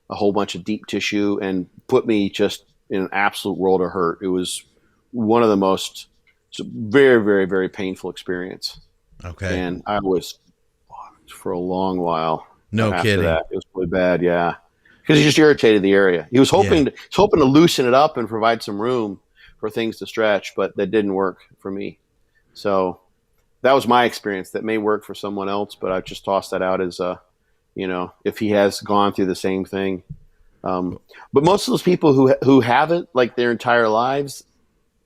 a whole bunch of deep tissue and put me just in an absolute world of hurt. It was one of the most very, very, very painful experience. Okay. And I was for a long while. No kidding. That. It was really bad. Yeah. Because he just irritated the area. He was hoping to loosen it up and provide some room for things to stretch, but that didn't work for me. So that was my experience. That may work for someone else, but I've just tossed that out as if he has gone through the same thing. But most of those people who haven't, like, their entire lives,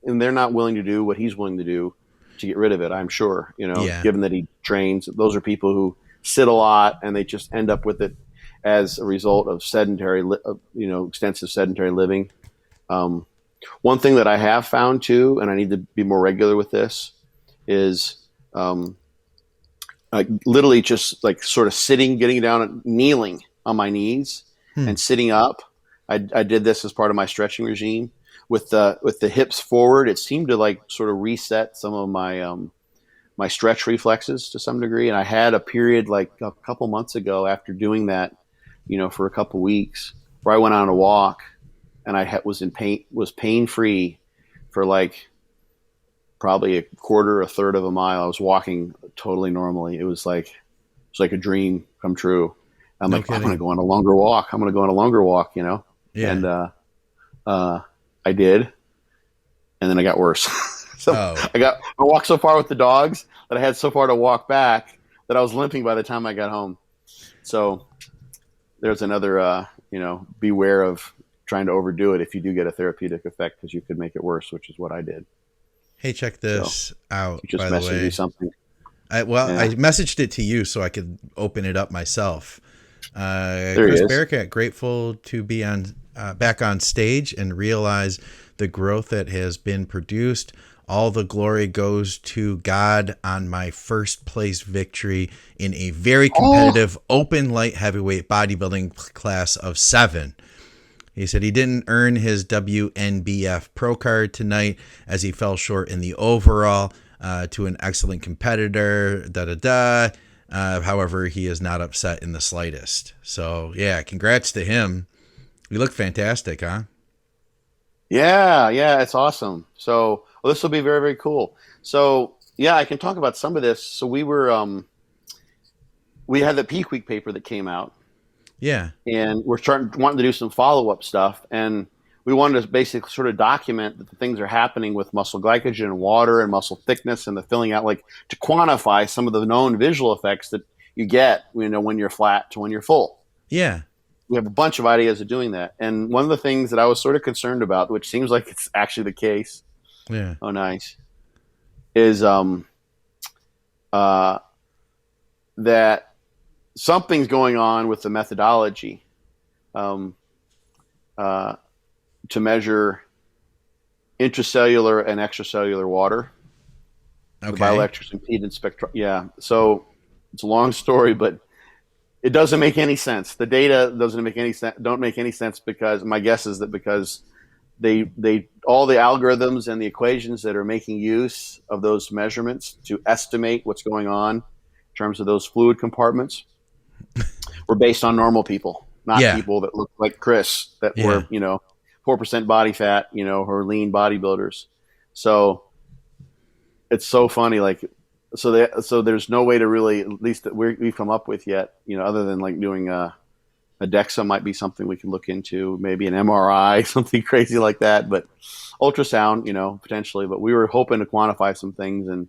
and they're not willing to do what he's willing to do to get rid of it, I'm sure, given that he trains. Those are people who sit a lot and they just end up with it as a result of extensive sedentary living. One thing that I have found too, and I need to be more regular with this, is literally just like sort of sitting, getting down and kneeling on my knees and sitting up. I did this as part of my stretching regime with the hips forward. It seemed to like sort of reset some of my my stretch reflexes to some degree. And I had a period like a couple months ago after doing that, for a couple weeks, where I went on a walk and I was pain free for like probably a third of a mile. I was walking totally normally. It was like a dream come true. I'm like, I'm going to go on a longer walk. Yeah. And I did, and then I got worse. So I walked so far with the dogs that I had so far to walk back that I was limping by the time I got home. So there's another, beware of trying to overdo it if you do get a therapeutic effect, because you could make it worse, which is what I did. Hey, check this out. You just by the messaged way. me something. I messaged it to you so I could open it up myself. There Chris he is. Barakat, grateful to be back on stage and realize the growth that has been produced. All the glory goes to God on my first place victory in a very competitive open light heavyweight bodybuilding class of 7. He said he didn't earn his WNBF pro card tonight as he fell short in the overall to an excellent competitor. However, he is not upset in the slightest. So yeah, congrats to him. You look fantastic, huh? Yeah, it's awesome. So this will be very, very cool. So yeah, I can talk about some of this. So we had the peak week paper that came out. Yeah. And we're wanting to do some follow-up stuff. And we wanted to basically sort of document that the things are happening with muscle glycogen and water and muscle thickness and the filling out, like to quantify some of the known visual effects that you get, when you're flat to when you're full. Yeah. We have a bunch of ideas of doing that. And one of the things that I was sort of concerned about, which seems like it's actually the case. Yeah. Oh, nice. Is that something's going on with the methodology to measure intracellular and extracellular water. Okay. The bioelectric impedance spectrum. Yeah. So it's a long story, but it doesn't make any sense. The data don't make any sense because my guess is that because they all the algorithms and the equations that are making use of those measurements to estimate what's going on in terms of those fluid compartments were based on normal people, not people that look like Chris that were, 4% body fat, or lean bodybuilders. So it's so funny. So there's no way to really, at least that we've come up with yet, other than like doing a DEXA might be something we can look into, maybe an MRI, something crazy like that, but ultrasound, potentially. But we were hoping to quantify some things, and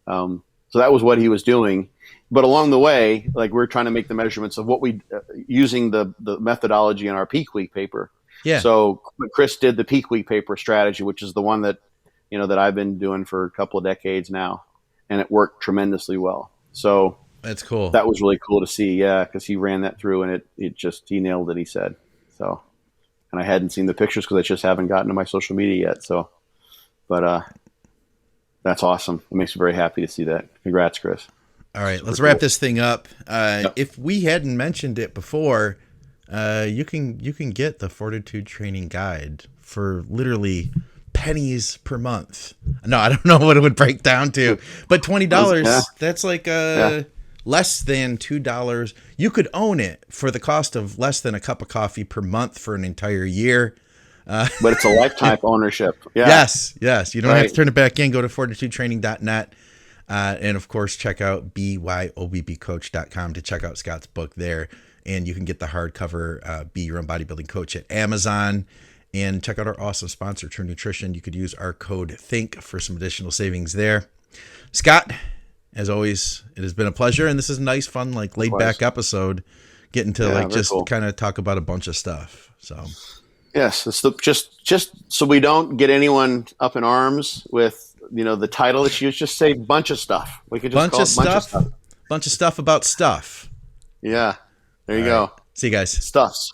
so that was what he was doing. But along the way, like we're trying to make the measurements of what we using the methodology in our peak week paper. Yeah. So Chris did the peak week paper strategy, which is the one that that I've been doing for a couple of decades now, and it worked tremendously well. So that's cool. That was really cool to see. Yeah, because he ran that through, and he nailed it. He said so, and I hadn't seen the pictures because I just haven't gotten to my social media yet. So, but that's awesome. It makes me very happy to see that. Congrats, Chris. All right, let's wrap this thing up. If we hadn't mentioned it before, you can get the Fortitude Training Guide for literally pennies per month. No, I don't know what it would break down to, but $20, that's like less than $2. You could own it for the cost of less than a cup of coffee per month for an entire year. But it's a lifetime ownership. Yeah. Yes. You don't have to turn it back in. Go to fortitudetraining.net. And of course, check out byobbcoach.com to check out Scott's book there. And you can get the hardcover Be Your Own Bodybuilding Coach at Amazon. And check out our awesome sponsor, True Nutrition. You could use our code THINK for some additional savings there. Scott, as always, it has been a pleasure. And this is a nice, fun, like laid back episode, getting to just kind of talk about a bunch of stuff. So, yes, it's just so we don't get anyone up in arms with, the title that you just say bunch of stuff. We could just call it bunch of stuff. Bunch of stuff about stuff. Yeah. There you go. See you guys. Stuffs.